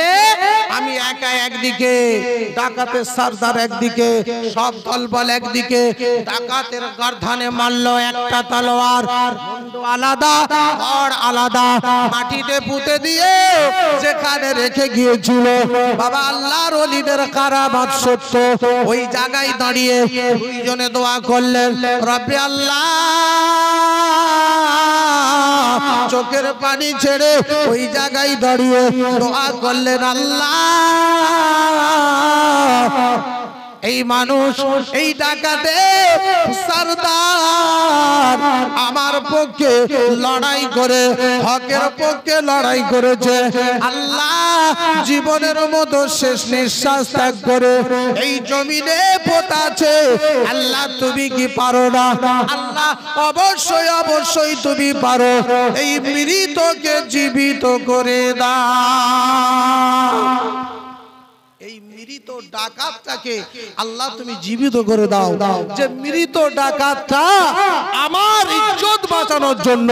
[SPEAKER 1] আমি একা একদিকে, ডাকাতের সর্দার একদিকে, সব দলবল একদিকে। ডাকাতের গর্দানে মারলো একটা তলোয়ার, মুন্ড আলাদা, ধড় আলাদা, মাটিতে পুঁতে দিয়ে যেখানে রেখে গিয়েছিল। বাবা আল্লাহর ওলিদের কারামাত সত্য। ওই জায়গায় দাঁড়িয়ে দুইজনে দোয়া করলেন, রব্বে আল্লাহ, চোখের পানি ছেড়ে ওই জায়গায় দাঁড়িয়ে দোয়া করলেন, আল্লাহ এই মানুষ, এই ডাকাতে সর্দার আমার পক্ষে লড়াই করে, হকের পক্ষে লড়াই করেছে। আল্লাহ জীবনের মতো শেষ নিঃশ্বাস ত্যাগ করে এই জমিনে পোতাছে। আল্লাহ তুমি কি পারো না? আল্লাহ অবশ্যই অবশ্যই তুমি পারো। এই মৃতকে জীবিত করে দাও। এই মৃত ডাকাতটাকে আল্লাহ তুমি জীবিত করে দাও। যে মৃত ডাকাতটা আমার ইজ্জত বাঁচানোর জন্য,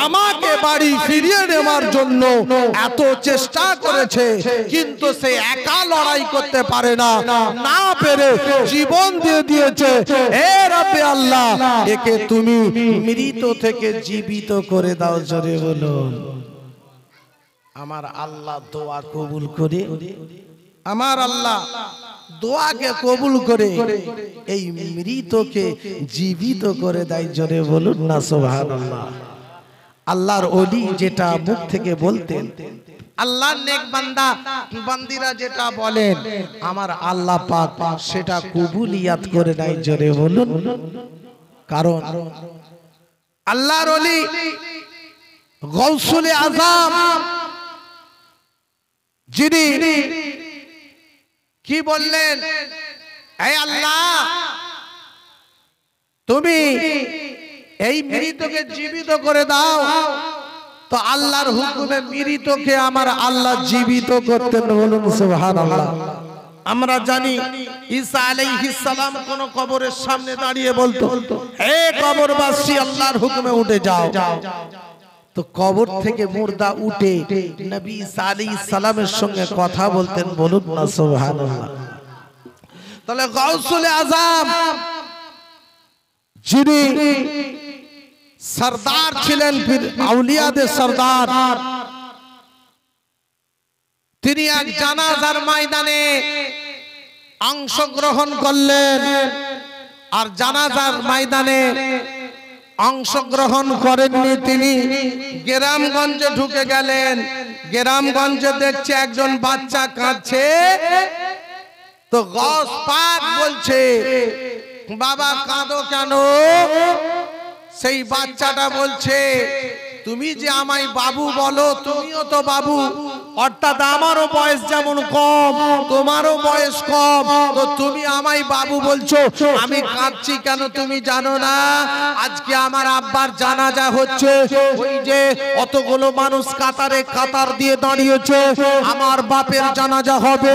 [SPEAKER 1] আমাকে বাড়ি ফিরিয়ে নেওয়ার জন্য এত চেষ্টা করেছে, কিন্তু সে একা লড়াই করতে পারে না, না পেরে জীবন দিয়ে দিয়েছে। হে রব্বে আল্লাহ, একে তুমি মৃত থেকে জীবিত করে দাও। জোরে বলো, আমার আল্লাহ দোয়া কবুল করে, আমার আল্লাহ দোয়াকে কবুল করে এই মৃতকে জীবিত করে দেয়। জোরে বলুন না সুবহানাল্লাহ। আল্লাহর ওলি যেটা মুখ থেকে বলতেন, আল্লাহর নেক বান্দা বান্দিরা যেটা বলেন, আমার আল্লাহ পাক সেটা কবুলিয়াত করে দেয়। জোরে বলুন। কারণ আল্লাহর ওলি গৌসুল আজম, যিনি কি বললেন, হে আল্লাহ তুমি এই মৃতকে জীবিত করে দাও। তো আল্লাহর হুকুমে মৃতকে আমার আল্লাহ জীবিত করতেন। বলুন সুবহানাল্লাহ। আমরা জানি ঈসা আলাইহিস সালাম কোন কবরের সামনে দাঁড়িয়ে বলতো, হে কবরবাসী, আল্লাহর হুকুমে উঠে যাও। তো কবর থেকে মুর্দা উঠে নবী সাল্লাল্লাহু আলাইহি সাল্লামের সঙ্গে কথা বলতেন। বলুন না সুবহানাল্লাহ। তাহলে গাউসুল আজম যিনি সরদার ছিলেন, ফির আউলিয়াদের সরদার, তিনি এক জানাজার ময়দানে অংশগ্রহণ করলেন। আর জানাজার ময়দানে অংশগ্রহণ করেননি, তিনি গ্রামগঞ্জে ঢুকে গেলেন। গ্রামগঞ্জে দেখছে একজন বাচ্চা কাঁদছে। তো গস পাক বলছে, বাবা কাঁদো কেন? সেই বাচ্চাটা বলছে, তুমি যে আমায় বাবু বলো, তুমিও তো বাবু, অর্থাৎ আমারও বয়স যেমন কম, তোমারও বয়স কম, তো তুমি আমায় বাবু বলছো, আমি কাঁদছি কেন তুমি জানো না? আজকে আমার আব্বার জানাজা হচ্ছে, ওই যে অতগুলো মানুষ কাতারে কাতার দিয়ে দাঁড়িয়েছে, আমার বাপের জানাজা হবে।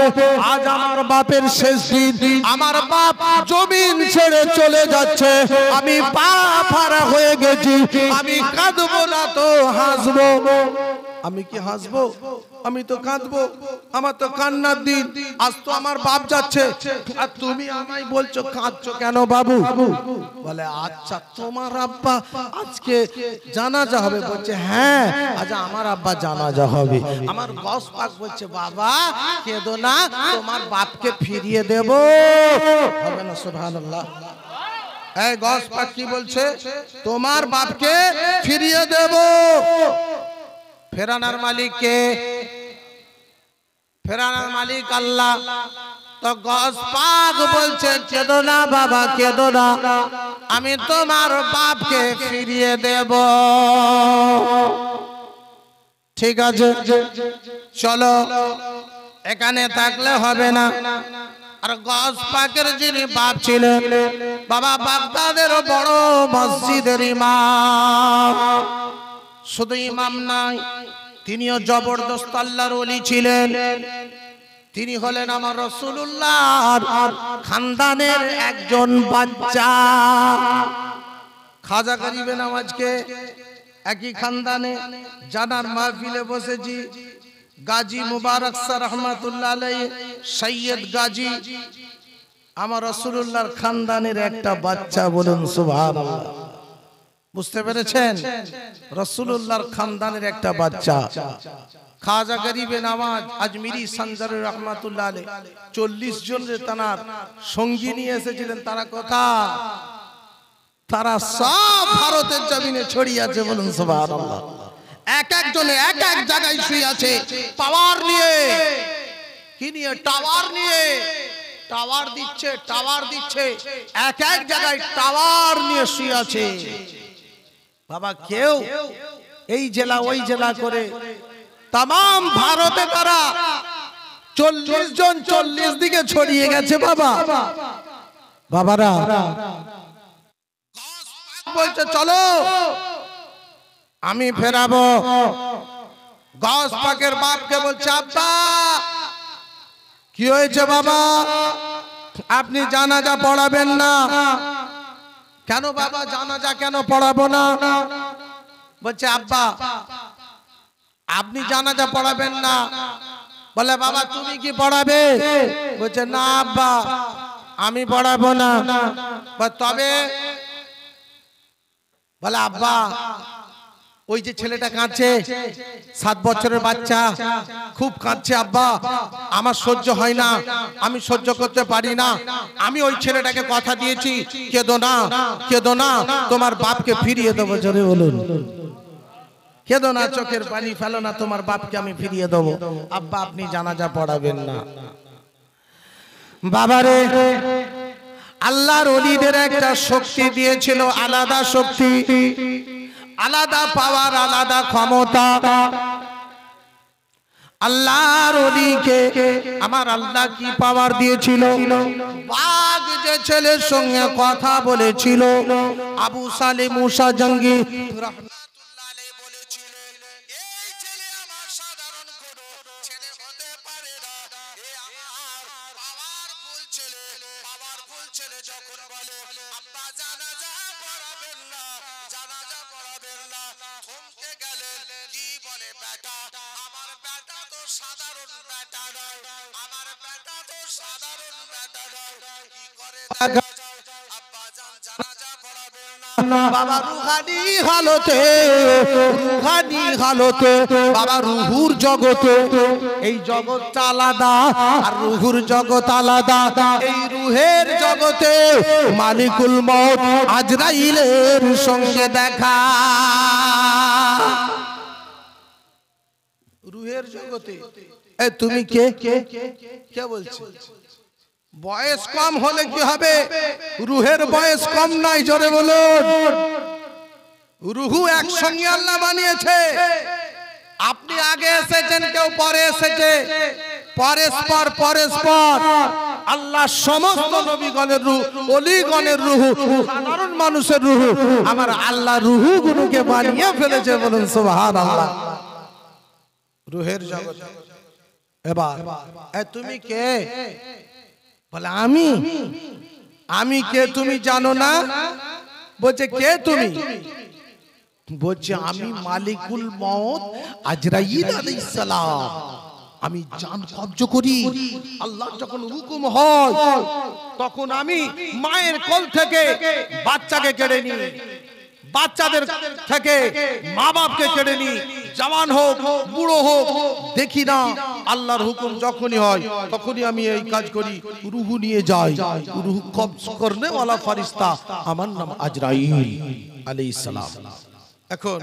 [SPEAKER 1] আজ আমার বাপের শেষ দিন, আমার বাপ জমিন ছেড়ে চলে যাচ্ছে, আমি পা ফাড়া হয়ে গেছি, আমি কাঁদবো না তো হাসবো? আমি কি হাসবো? আমি তো কাঁদবো, আমার তো কান্নার দিন। আজ তো আমার বাপ যাচ্ছে, আর তুমি আমায় বলছো কাঁদছো কেন বাবু? বলে আচ্ছা তোমার আব্বা আজকে জানাজা হবে? বলছে হ্যাঁ, আজ আমার আব্বা জানাজা হবে। আমার গস পাক বলছে, বাবা কেঁদো না, তোমার বাপকে ফিরিয়ে দেব। হবে না? সুবহানাল্লাহ। এই গস পাক কি বলছে? তোমার বাপকে ফিরিয়ে দেব। ফেরানার মালিক কে? ফেরানার মালিক আল্লাহ। তো গস পাক বলছে, কেঁদো না বাবা, কেঁদো না, আমি তোমার বাপকে ফিরিয়ে দেব। ঠিক আছে, চলো, এখানে থাকলে হবে না। আর গস পাকের যিনি বাপ ছিলেন, বাবা বাগদাদের বড় মসজিদের ইমাম। শুধু ইমাম নাই, তিনিও জবরদস্ত আল্লাহর ওলি ছিলেন। তিনি হলেন আমার রাসূলুল্লাহর খানদানের একজন বাচ্চা। খাজা গরিবে নওয়াজকে একই খানদানে জানার মাহফিলে বসেছি। গাজী মুবারক স্যার রহমাতুল্লাহ আলাইহি, সৈয়দ গাজী, আমার রাসূলুল্লাহর খানদানের একটা বাচ্চা। বলুন সুবহানাল্লাহ। বুঝতে পেরেছেন? রাসূলুল্লাহর খানদানের একটা বাচ্চা। খাজা গরিবে নওয়াজ আজমিরি সঞ্জার রহমাতুল্লাহ আলাইহি 40 জনের তার সঙ্গী নিয়ে এসেছিলেন। তারা কথা, তারা সব ভারতের জমিনে ছড়িয়ে আছে। বলুন সুবহানাল্লাহ। এক একজনে এক এক জায়গায় শুয়ে আছে, পাওয়ার নিয়ে। কি নিয়ে? টাওয়ার নিয়ে। টাওয়ার দিচ্ছে, টাওয়ার দিচ্ছে, এক এক জায়গায় টাওয়ার নিয়ে শুয়ে আছে। বাবা কেউ এই জেলা ওই জেলা করে तमाम ভারতে তারা 40 জন 40 দিকে ছড়িয়ে গেছে। বাবা বাবারা বলছে চলো আমি ফেরাবো। গাউস পাকের বাপকে বলছে, আব্বা কি হয়েছে বাবা? আপনি জানাজা পড়াবেন না কেন? বাবা জানাজা কেন পড়াবো না? বলছে আব্বা আপনি জানাজা পড়াবেন না। বলে বাবা তুমি কি পড়াবে? বলছে না আব্বা আমি পড়াবো না। তবে বলে আব্বা ওই যে ছেলেটা কাঁদছে, 7 বছরের বাচ্চা, খুব কাঁদছে আব্বা, আমার সহ্য হয় না, আমি সহ্য করতে পারি না। আমি ওই ছেলেটাকে কথা দিয়েছি, কেঁদো না, কেঁদো না, তোমার বাপকে ফিরিয়ে দেবো। জোরে বলুন, কেঁদো না, চোখের পানি ফেলো না, তোমার বাপকে আমি ফিরিয়ে দেবো। আব্বা আপনি জানাজা পড়াবেন না। বাবারে আল্লাহর ওলিদের একটা শক্তি দিয়েছিল, আলাদা শক্তি, আলাদা পাওয়ার, আলাদা ক্ষমতা। আল্লাহর ওলিকে আমার আল্লাহ কি পাওয়ার দিয়েছিল? বাঘ যে ছেলের সঙ্গে কথা বলেছিল, আবু সালে মুসা জঙ্গি রাহমাতুল্লাহ আলাইহি বলেছিলেন, এই ছেলে আমার সাধারণ কোনো ছেলে হতে পারে না, এ আমার পাওয়ারফুল ছেলে। পাওয়ারফুল ছেলে যখন বলে আব্বা জানাজা পড়াবেন না, জানাজা পড়াবেন না, থমকে গেলেন। কি বলে বেটা, আমার বেটা তো সাধারণ বেটা নয়, আমার বেটা তো সাধারণ বেটা নয়। কি করে আব্বা জান জানাজা পড়াবেন না, বাবা রুহানি হালতে, রুহানি হালতে, বাবা রুহুর জগতে। এই জগৎটা আলাদা আর রুহুর জগৎ আলাদা। এই রুহের জগতে মালিকুল মউত আজরাইলের সঙ্গে দেখা। রুহের জগতে তুমি কে কে বলছো? বয়স কম হলে কি হবে? রুহের বয়স কম নাই, জোরে বলুন। রুহু একসঙ্গে আল্লাহ বানিয়েছে। আপনি আগে এসেছেন, কেউ পরে এসেছে, পরস্পর পরস্পর। আল্লাহ সমস্ত নবীগণের রূহ, ওলিগণের রূহ, সাধারণ মানুষের রূহ, আমার আল্লাহ রূহগুলোকে বানিয়ে ফেলেছে। বলুন সুবহানাল্লাহ। রূহের জগৎ। এবার তুমি কে? বলে আমি কে তুমি জানো না? বলছে কে তুমি? বলছে আমি মালিকুল মউত আজরাইল আলাইহিস সালাম। আমি জান কবজ করি। আল্লাহ যখন হুকুম হয় তখন আমি মায়ের কোল থেকে বাচ্চাকে কেড়ে নিই, বাচ্চাদের থেকে মা বাপকে কেড়ে নিই, জওয়ান হোক বুড়ো হোক দেখি না। আল্লাহর হুকুম যখনই হয় তখনই আমি এই কাজ করি, রূহ নিয়ে যাই। রূহ কবজ করনে ওয়ালা ফেরেশতা আমার নাম আজরাইল আলাইহিস সালাম। এখন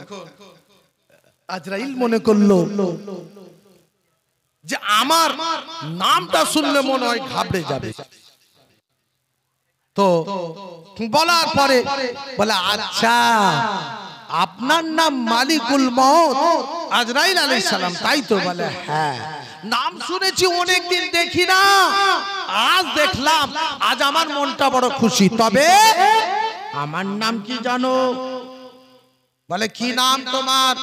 [SPEAKER 1] আজরাইল মনে করলো যে আমার নামটা শুনলে মনে হয় ঘাবড়ে যাবে। তো বলার পরে বলে আচ্ছা আপনার নাম মালিকুল মউত আজরাইল আলাইহিস সালাম, তাই তো? বলে হ্যাঁ। নাম শুনেছি, অনেকদিন দেখি না, আজ দেখলাম। আজ আমার মনটা বড় খুশি। তবে আমার নাম কি জানো? বলে কি নাম তোমার?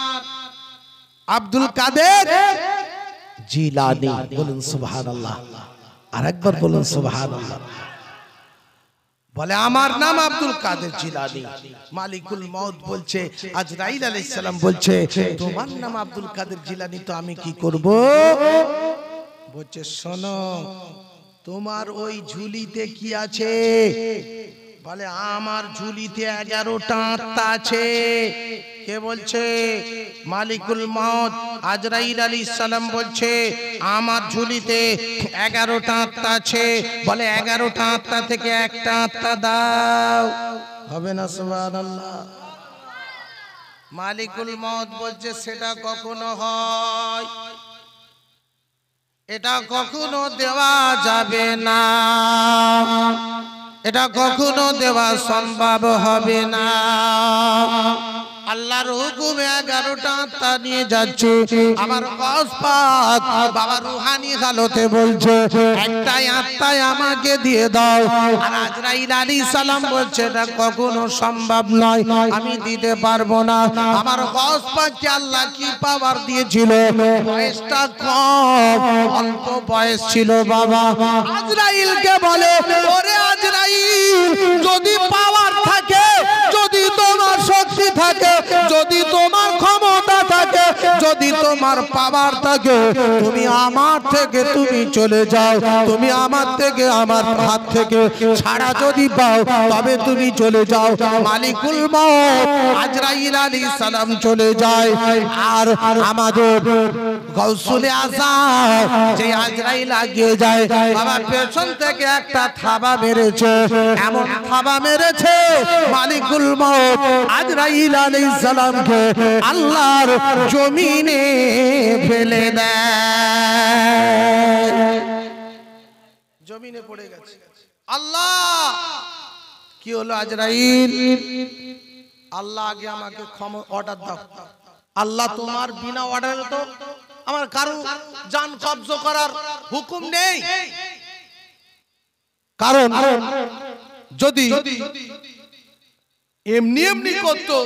[SPEAKER 1] আব্দুল কাদের জিলানী। বলুন সুবহানাল্লাহ। আরেকবার বলুন সুবহানাল্লাহ। বলে আমার নাম আব্দুল কাদের জিলানী। মালিকুল মউত বলছে, আজরাইল আলাইহিস সালাম বলছে তোমার নাম আব্দুল কাদের জিলানী, তো আমি কি করব? বলছে শোনো, তোমার ওই ঝুলিতে কি আছে? বলে আমার ঝুলিতে 11টা আত্মা আছে। কে বলছে? মালিকুল মউত আজরাইল আলাইহিস সালাম বলছে আমার ঝুলিতে 11টা আত্মা আছে। বলে 11টা আত্মা থেকে একটা আত্মা দাও, হবে না? সুবহানাল্লাহ। মালিকুল মউত বলছে সেটা কখনো হয়? এটা কখনো দেওয়া যাবে না, এটা কখনো দেওয়া সম্ভব হবে না। আল্লাহর হুকুমে 11টা আত্মা নিয়ে যাচ্ছে। আমার গাউস পাক বাবা রুহানি হালতে বলছে একটাই আত্মাই আমাকে দিয়ে দাও। আর আজরাইল আলাইহিস সালাম বলছে এটা কখনো সম্ভব নয়, আমি দিতে পারবো না। আমার গাউস পাককে আল্লাহ কি পাওয়ার দিয়েছিল? বয়সটা কম, অল্প বয়স ছিল বাবা। আজরাইলকে বলে ওরে আজরাইল, যদি পাওয়ার থাকে, যদি তোমার শক্তি থাকে, যদি তোমার ক্ষমতা থাকে, যদি তোমার পাওয়ার থাকে, তুমি আমার থেকে তুমি চলে যাও। তুমি আমার থেকে, আমার হাত থেকে ছাড়া যদি পাও তবে তুমি চলে যাও। মালিকুল মউত আজরাইল আলাইহিস সালাম চলে যায়। আর আমাদের গাউসুল আযম যে আজরাইল আগিয়ে যায়, বাবা পেছন থেকে একটা থাবা মেরেছে। এমন থাবা মেরেছে মালিকুল মউত আজরাইল আলাইহিস সালামকে আল্লাহর জমিনে ফেলে দেয়। জমিনে পড়ে গেছে। আল্লাহ কি হলো? আজরাইল, আল্লাহ আগে আমাকে অর্ডার দাও। আল্লাহ তোমার বিনা অর্ডারে তো আমার কারো জান কবজ করার হুকুম নেই। কারণ যদি এমনি এমনি করতো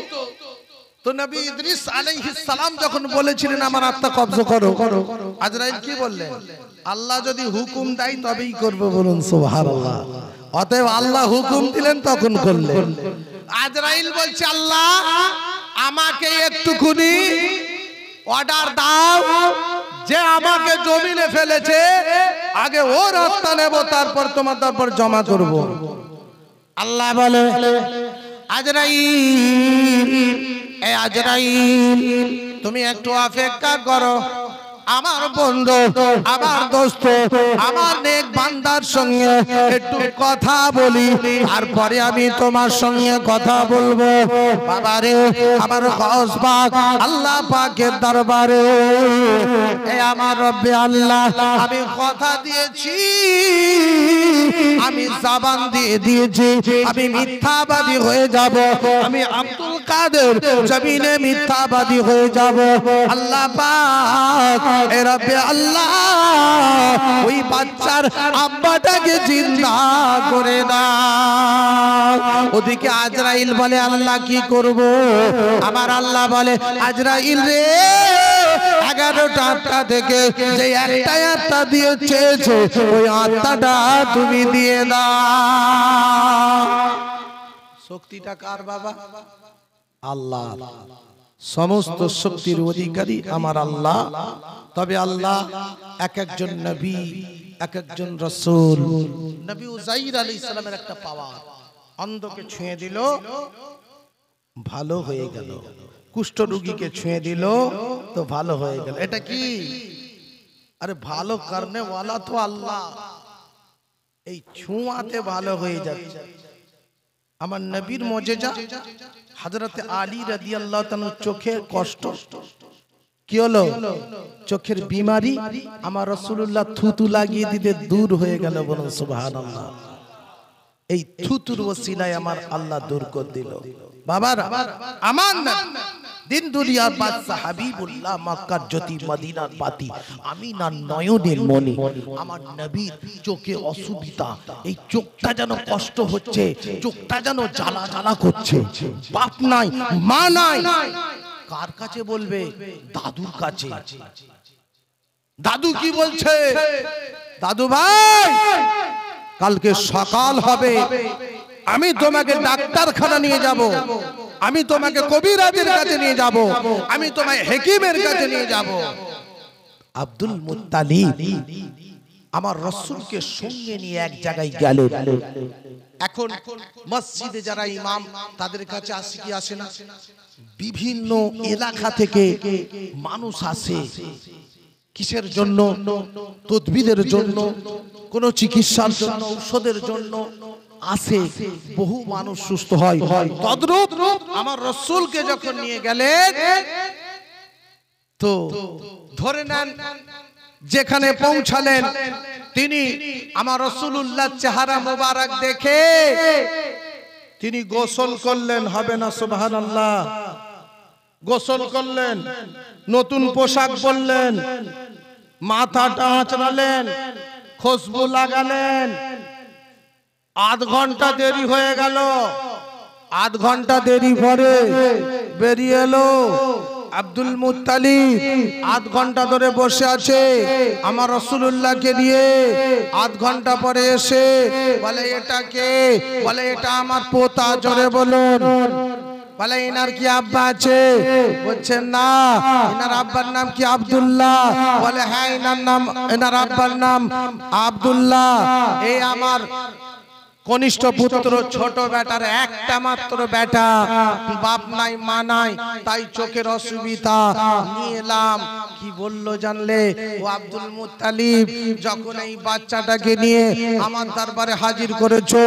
[SPEAKER 1] তো নবী ইদ্রিস আলাইহিস সালাম যখন বলেছিলেন আমার আত্মা কবজ করো, আজরাইল কি বললেন? আল্লাহ যদি হুকুম দেয় তবেই করব। বলুন সুবহানাল্লাহ। অতএব আল্লাহ হুকুম দিলেন তখন করলেন। আজরাইল বলছে আল্লাহ আমাকে একটুখানি অর্ডার দাও যে আমাকে জমিনে ফেলেছে আগে ওর আত্মা নেব, তারপর জমা করব। আল্লাহ বলে আজরাইল, এ আজরাইল তুমি একটু অপেক্ষা করো, আমার বন্ধু, আমার দোস্ত, আমার নেক বান্দার সঙ্গে একটু কথা বলি, তারপরে আমি তোমার সঙ্গে কথা বলবো। বাবারে, আমার গস পাক আল্লাহ পাকের দরবারে, এ আমার রব্বে আল্লাহ, আমি কথা দিয়েছি, আমি জবান দিয়ে দিয়েছি, আমি মিথ্যাবাদী হয়ে যাব, আমি আব্দুল কাদের জমিনে মিথ্যাবাদী হয়ে যাব। আল্লাহ পাক এ রব্বে আল্লাহ ওই বাচ্চার আব্বাটাকে জিন্দা করে দাও। ওদিকে আজরাইল বলে আল্লাহ কি করব? আমার আল্লাহ বলে আজরাইল রে, 11টা আত্মা থেকে যে একটাই আত্মা দিয়ে চেয়েছে ওই আত্মাটা তুমি দিয়ে দাও। শক্তিটা কার বাবা? আল্লাহ। সমস্ত শক্তির অধিকারী আমার আল্লাহ। তবে আল্লাহ এক একজন নবী, এক একজন রাসূল। নবী উযাইর আলাইহিস সালামের একটা পাওয়ার, অন্ধকে ছুঁয়ে দিল ভালো হয়ে গেল, কুষ্ঠ রোগীকে ছুঁয়ে দিল তো ভালো হয়ে গেল। এটা কি? আরে ভালো করনে ওয়ালা তো আল্লাহ, এই ছুঁয়াতে ভালো হয়ে যাচ্ছে। আমার নবীর মুজিজা হযরত আলী রাদিয়াল্লাহু তাআলা চোখের কষ্ট কি হলো? চোখের বিমারি আমার রাসূলুল্লাহ থুতু লাগিয়ে দিতে দূর হয়ে গেল। বলুন সুবহানাল্লাহ। এই থুতুর ওসিলায় আমার আল্লাহ দূর করে দিল। বাবারা, আমার দিন দুনিয়ার বাদশা হাবিবুল্লাহ, মক্কার জ্যোতি, মদিনার বাতি, আমিনার নয়নের মনি, আমার নবীর চোখে অসুবিধা, এই চোখটা যেন কষ্ট হচ্ছে, চোখটা যেন জ্বালা জ্বালা করছে। বাপ নাই, মা নাই, কার কাছে বলবে? দাদুর কাছে। দাদু কি বলছে? দাদু ভাই, কালকে সকাল হবে, আমি তোমাকে ডাক্তারখানা নিয়ে যাব, আমি তোমাকে কবিরাজের কাছে নিয়ে যাব, আমি তোমায় হেকিমের কাছে নিয়ে যাব। আব্দুল মুত্তালিব আমার রাসূলকে সঙ্গে নিয়ে এক জায়গায় গেলেন। এখন মসজিদে যারা ইমাম তাদের কাছে আসে কি আসে না? বিভিন্ন এলাকা থেকে মানুষ আসে। কিসের জন্য? তদবিরের জন্য, কোন চিকিৎসার জন্য, ঔষধের জন্য আসে। বহু মানুষ সুস্থ হয়। তদ্রূপ আমার রাসূলকে যখন নিয়ে গেলেন, তো ধরে নেন যেখানে পৌঁছালেন, তিনি আমার রাসূলুল্লাহ চেহারা মোবারক দেখে তিনি গোসল করলেন। হবে না সুবহানাল্লাহ? গোসল করলেন, নতুন পোশাক পরলেন, মাথাটা আঁচড়ালেন, খুশবু লাগালেন। আধ ঘন্টা দেরি হয়ে গেল। আধ ঘন্টা দেরি পরে বেরিয়ে এলো আব্দুল মুত্তালিব। আধ ঘন্টা ধরে বসে আছে আমার রাসূলুল্লাহকে নিয়ে। আধ ঘন্টা পরে এসে বলে এটা কে? বলে এটা আমার পোতা। জোরে বলুন। বলে এনার কি আব্বা আছে? বলছেন না। এনার আব্বার নাম কি? আব্দুল্লাহ। বলে হ্যাঁ, এনার আব্বার নাম আব্দুল্লাহ। এই আমার কনিষ্ঠ পুত্র, ছোট বেটার একটা মাত্র বেটা, বাপ নাই মা নাই, তাই চোখের অসুবিধা, নিয়ে এলাম। কি বললো জানলে? ও আব্দুল মুত্তালিব, যখন এই বাচ্চাটাকে নিয়ে আমার দরবারে হাজির করেছো,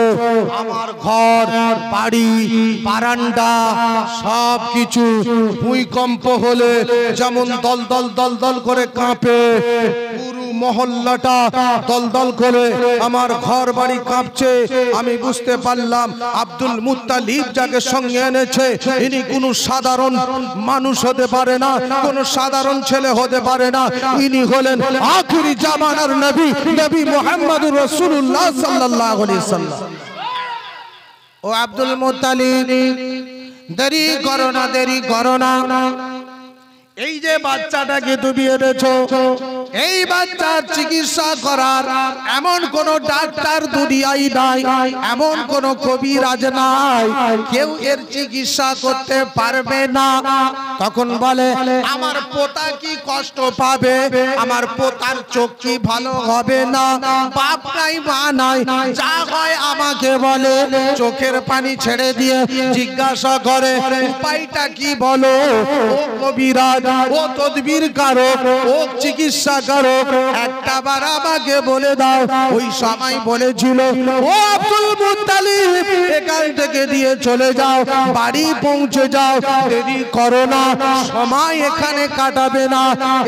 [SPEAKER 1] আমার ঘর বাড়ি বারান্দা সব কিছু ভূমিকম্প হলে যেমন দলদল দলদল করে কাঁপে, পুরো মহল্লাটা দলদল করে আমার ঘর বাড়ি কাঁপছে। আমি বুঝতে পারলাম আব্দুল মুত্তালিব যাকে সঙ্গে এনেছে ইনি কোনো সাধারণ মানুষ হতে পারে না, কোনো সাধারণ ছেলে হতে পারে না। ইনি হলেন আখিরি জামানার নবী, নবী মুহাম্মদুর রাসূলুল্লাহ সাল্লাল্লাহু আলাইহি সাল্লাম। ও আব্দুল মুত্তালিব, দেরি করো না, দেরি করো না। এই যে বাচ্চাটাকে তুমি এনেছো, এই বাচ্চার চিকিৎসা করার এমন কোন ডাক্তার দুনিয়ায় নাই, এমন কোন কবিরাজ নাই, কেউ এর চিকিৎসা করতে পারবে না। তখন বলে আমার পোতা কি কষ্ট পাবে, আমার পোতার চোখ কি ভালো হবে না, বাপ নাই মা নাই, যা হয় আমাকে বলে। চোখের পানি ছেড়ে দিয়ে জিজ্ঞাসা করে উপায়টা কি বলো, ও কবিরাজ, ও তদবির কারক, ও চিকিৎসা কারক, একটা বার আমাকে বলে দাও। ওই সময় বলেছিল ও আব্দুল মুত্তালিব এখান থেকে দিয়ে চলে যাও, বাড়ি পৌঁছে যাও, দেরি করো না, সময় এখানে কাটাবে না।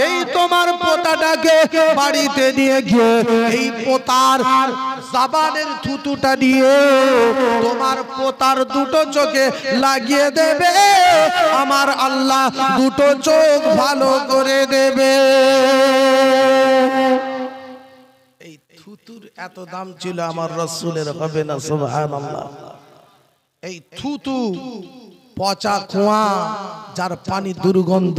[SPEAKER 1] এই তোমার পোতাটাকে বাড়িতে নিয়ে গিয়ে এই পোতার জাবানের থুতুটা দিয়ে তোমার পোতার দুটো চোখে লাগিয়ে দেবে, আমার আল্লাহ দুটো চোখ ভালো করে দেবে। এই থুতুর এত দাম ছিল আমার রাসূলের, হবে না সুবহানাল্লাহ। এই থুতু পচা কুয়া, যার পানি দুর্গন্ধ,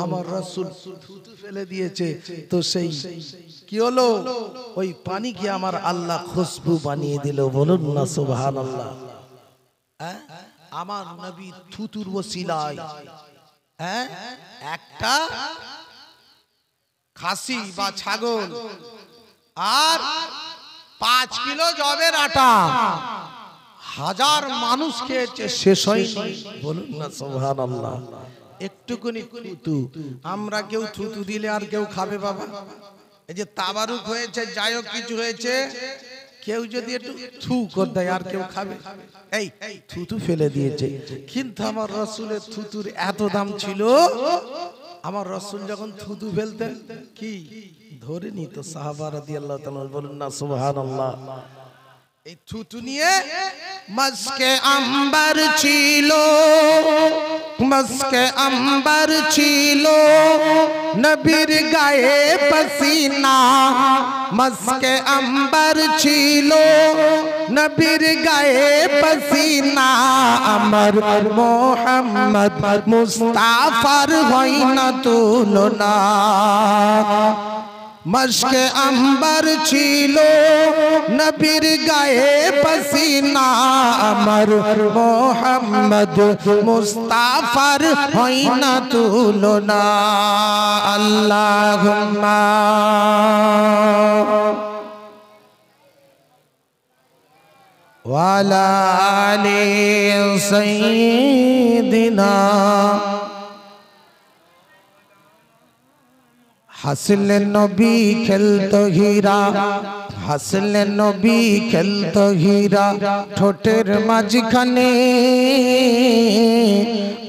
[SPEAKER 1] আমার রাসূল থুতু ফেলে দিয়েছে, তো সেই কি হলো, ওই পানি কি আমার আল্লাহ খুশবু বানিয়ে দিল, বলুন না সুবহানাল্লাহ। আমার নবী থুতুর ওসিলায় একটা খাসি বা ছাগল আর 5 কিলো জবের আটা হাজার মানুষ খেয়েছে, শেষ হয়নি, বলুন না সুবহানাল্লাহ। একটুকুনি থুতু, আমরা কেউ থুতু দিলে আর কেউ খাবে বাবা? এই যে তাবারুক হয়েছে, যাই হোক কিছু হয়েছে, কেউ যদি একটু থু করে দেয় আর কেউ খাবে? এই থুতু ফেলে দিয়েছে। কিন্তু আমার রাসূলের থুতুর এত দাম ছিল, আমার রাসূল যখন থুতু ফেলতেন কি ধরে নিত সাহাবা রাদিয়াল্লাহু তাআলা, বলুন না সুবহানাল্লাহ। এই থুতু নিয়ে মস্কে আম্বার ছিল, মস্কে আম্বার ছিল, নবীর গায়ে পসিনা, মস্কে আম্বার ছিল, নবীর গায়ে পসিনা, আমার মোহাম্মদ মুস্তাফার হয় না তুলনা। মশকে আম্বার ছিল, নবীর গায়ে পসিনা, আমার মোহাম্মদ মুস্তাফার হয় না তুলনা। আল্লাহুম্মা ওয়ালা আলি সাইয়্যিদিনা। হাসলে নবী খেলতো হীরা, হাসলে নবী খেলতো হীরা, ঠোঁটের মাঝখানে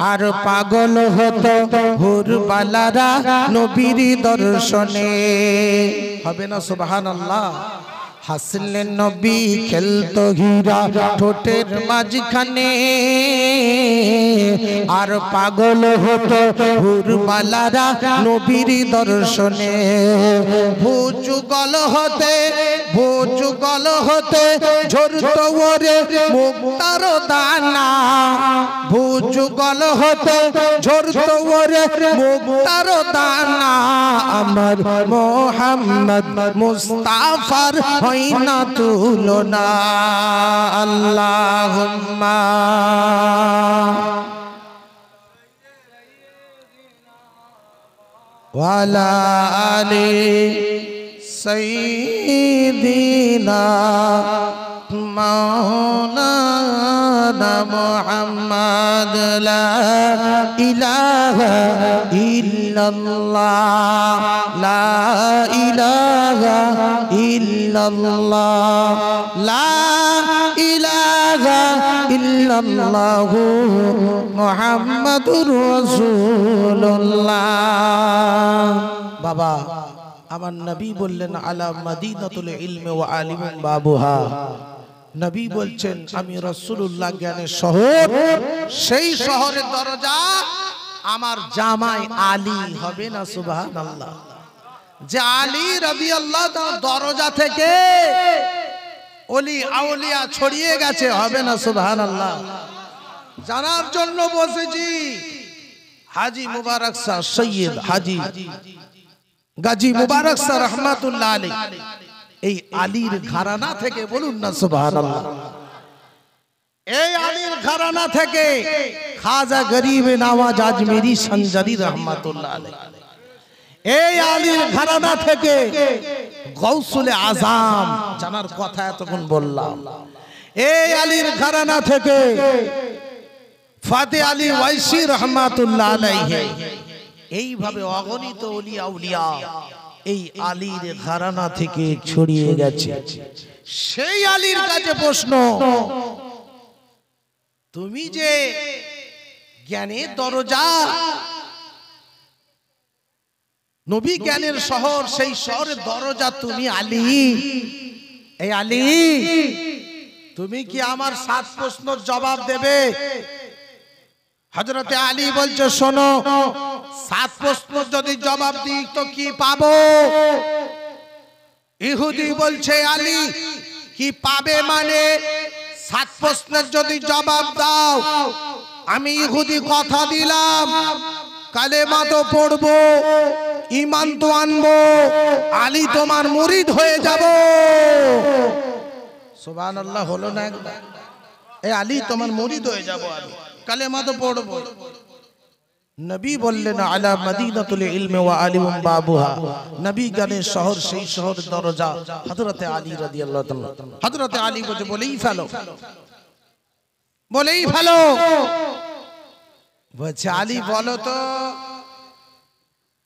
[SPEAKER 1] আর পাগল হতো হুরবালারা নবীর দর্শনে, হবে না সুবহানাল্লাহ। হাসলে নবী খেলতো হীরা, ঠোঁটের মাঝখানে আর পাগল হতো হুরবালারা নবীর দর্শনে। ভুজুগল হতে, ভুজুগল হতে ঝরতো ওরে মুক্তার দানা, ভুজুগল হতে ঝরতো ওরে মুক্তার দানা, আমার মোহাম্মদ মুস্তাফার হয় না তুলনা। আল্লাহুম্মা ওয়ালা আলি সাইয়্যিদিনা মাওলানা মুহাম্মদ। লা ইলাহা ইল্লাল্লাহ, লা ইলাহা ইল্লাল্লাহ, লা ইলাহা ইল্লাল্লাহ মুহাম্মাদুর রাসূলুল্লাহ। বাবা আমার নবী বললেন আলা মাদিনাতুল ইলমি ওয়া আলিমুন বাবুহা। নবী বলছেন আমি রাসূলুল্লাহ জ্ঞানের শহর, সেই শহরের দরজা আমার জামাই আলী, হবে না সুবহানাল্লাহ। যে আলী রাদিয়াল্লাহু তাআলা দরজা থেকে ওলি আউলিয়া ছড়িয়ে গেছে, হবে না সুবহানাল্লাহ। জানার জন্য বসেছি হাজী মুবারক শাহ সৈয়দ হাজী গাজী মুবারক শাহ রহমাতুল্লাহ আলাইহি এই আলীর ঘরানা থেকে বলুন না সুবহানাল্লাহ। এই আলীর ঘরানা থেকে খাজা গরিব নওয়াজ আজমেরি সঞ্জারি রহমাতুল্লাহ আলাইহি, এই আলীর ঘরানা থেকে গৌসুল আজম জানার কথা এতক্ষণ বললাম, এই আলীর ঘরানা থেকে ফাতে আলী ওয়াইসি রহমাতুল্লাহ আলাইহি, এইভাবে অগণিত ওলিয়া উলিয়া এই আলীর ঘরানা থেকে ছড়িয়ে গেছে। সেই আলীর কাছে প্রশ্ন, তুমি যে জ্ঞানের দরজা, নবী জ্ঞানের শহর, সেই শহরের দরজা তুমি আলী, এই আলী তুমি কি আমার 7 প্রশ্নের জবাব দেবে? হযরতে আলী বলছে শোনো, 7 প্রশ্ন যদি জবাব দিই তো কি পাবো? ইহুদি বলছে আলী কি পাবে মানে? 7 প্রশ্নের যদি জবাব দাও আমি ইহুদি কথা দিলাম কালেমা তো পড়বো, ঈমান তো আনবো, আলী তোমার মুরিদ হয়ে যাব। সুবহানাল্লাহ হলো না একবার? এই আলী তোমার মুরিদ হয়ে যাব, আমি কালেমা তো পড়বো। নবী বললেন আলা মদিনাতুল ইলমি ওয়া আলিমুম বাবুহা, নবী জ্ঞানের শহর, সেই শহর দরজা হযরতে আলী রাদিয়াল্লাহু তাআলা। হযরতে আলী বলেই ফেলো, বলেই ফেলো। বলছে আলী বলো তো,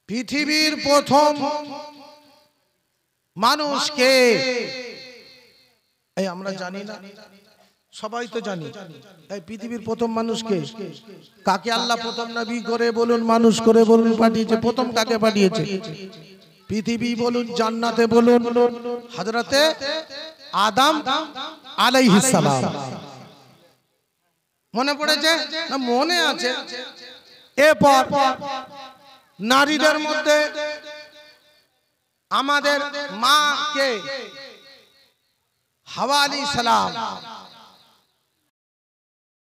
[SPEAKER 1] পৃথিবীর প্রথম মানুষকে, এই আমরা জানি না, সবাই তো জানি, এই পৃথিবীর প্রথম মানুষকে কাকে আল্লাহ প্রথম নবী করে বলুন, মানুষ করে বলুন পাঠিয়েছে? প্রথম কাকে পাঠিয়েছে? পৃথিবী বলুন, জান্নাতে বলুন, হযরতে আদম আলাইহিস সালাম। মনে পড়েছে না? মনে আছে। এরপর নারীদের মধ্যে আমাদের মা কে? হাওয়া আলাইহিস সালাম।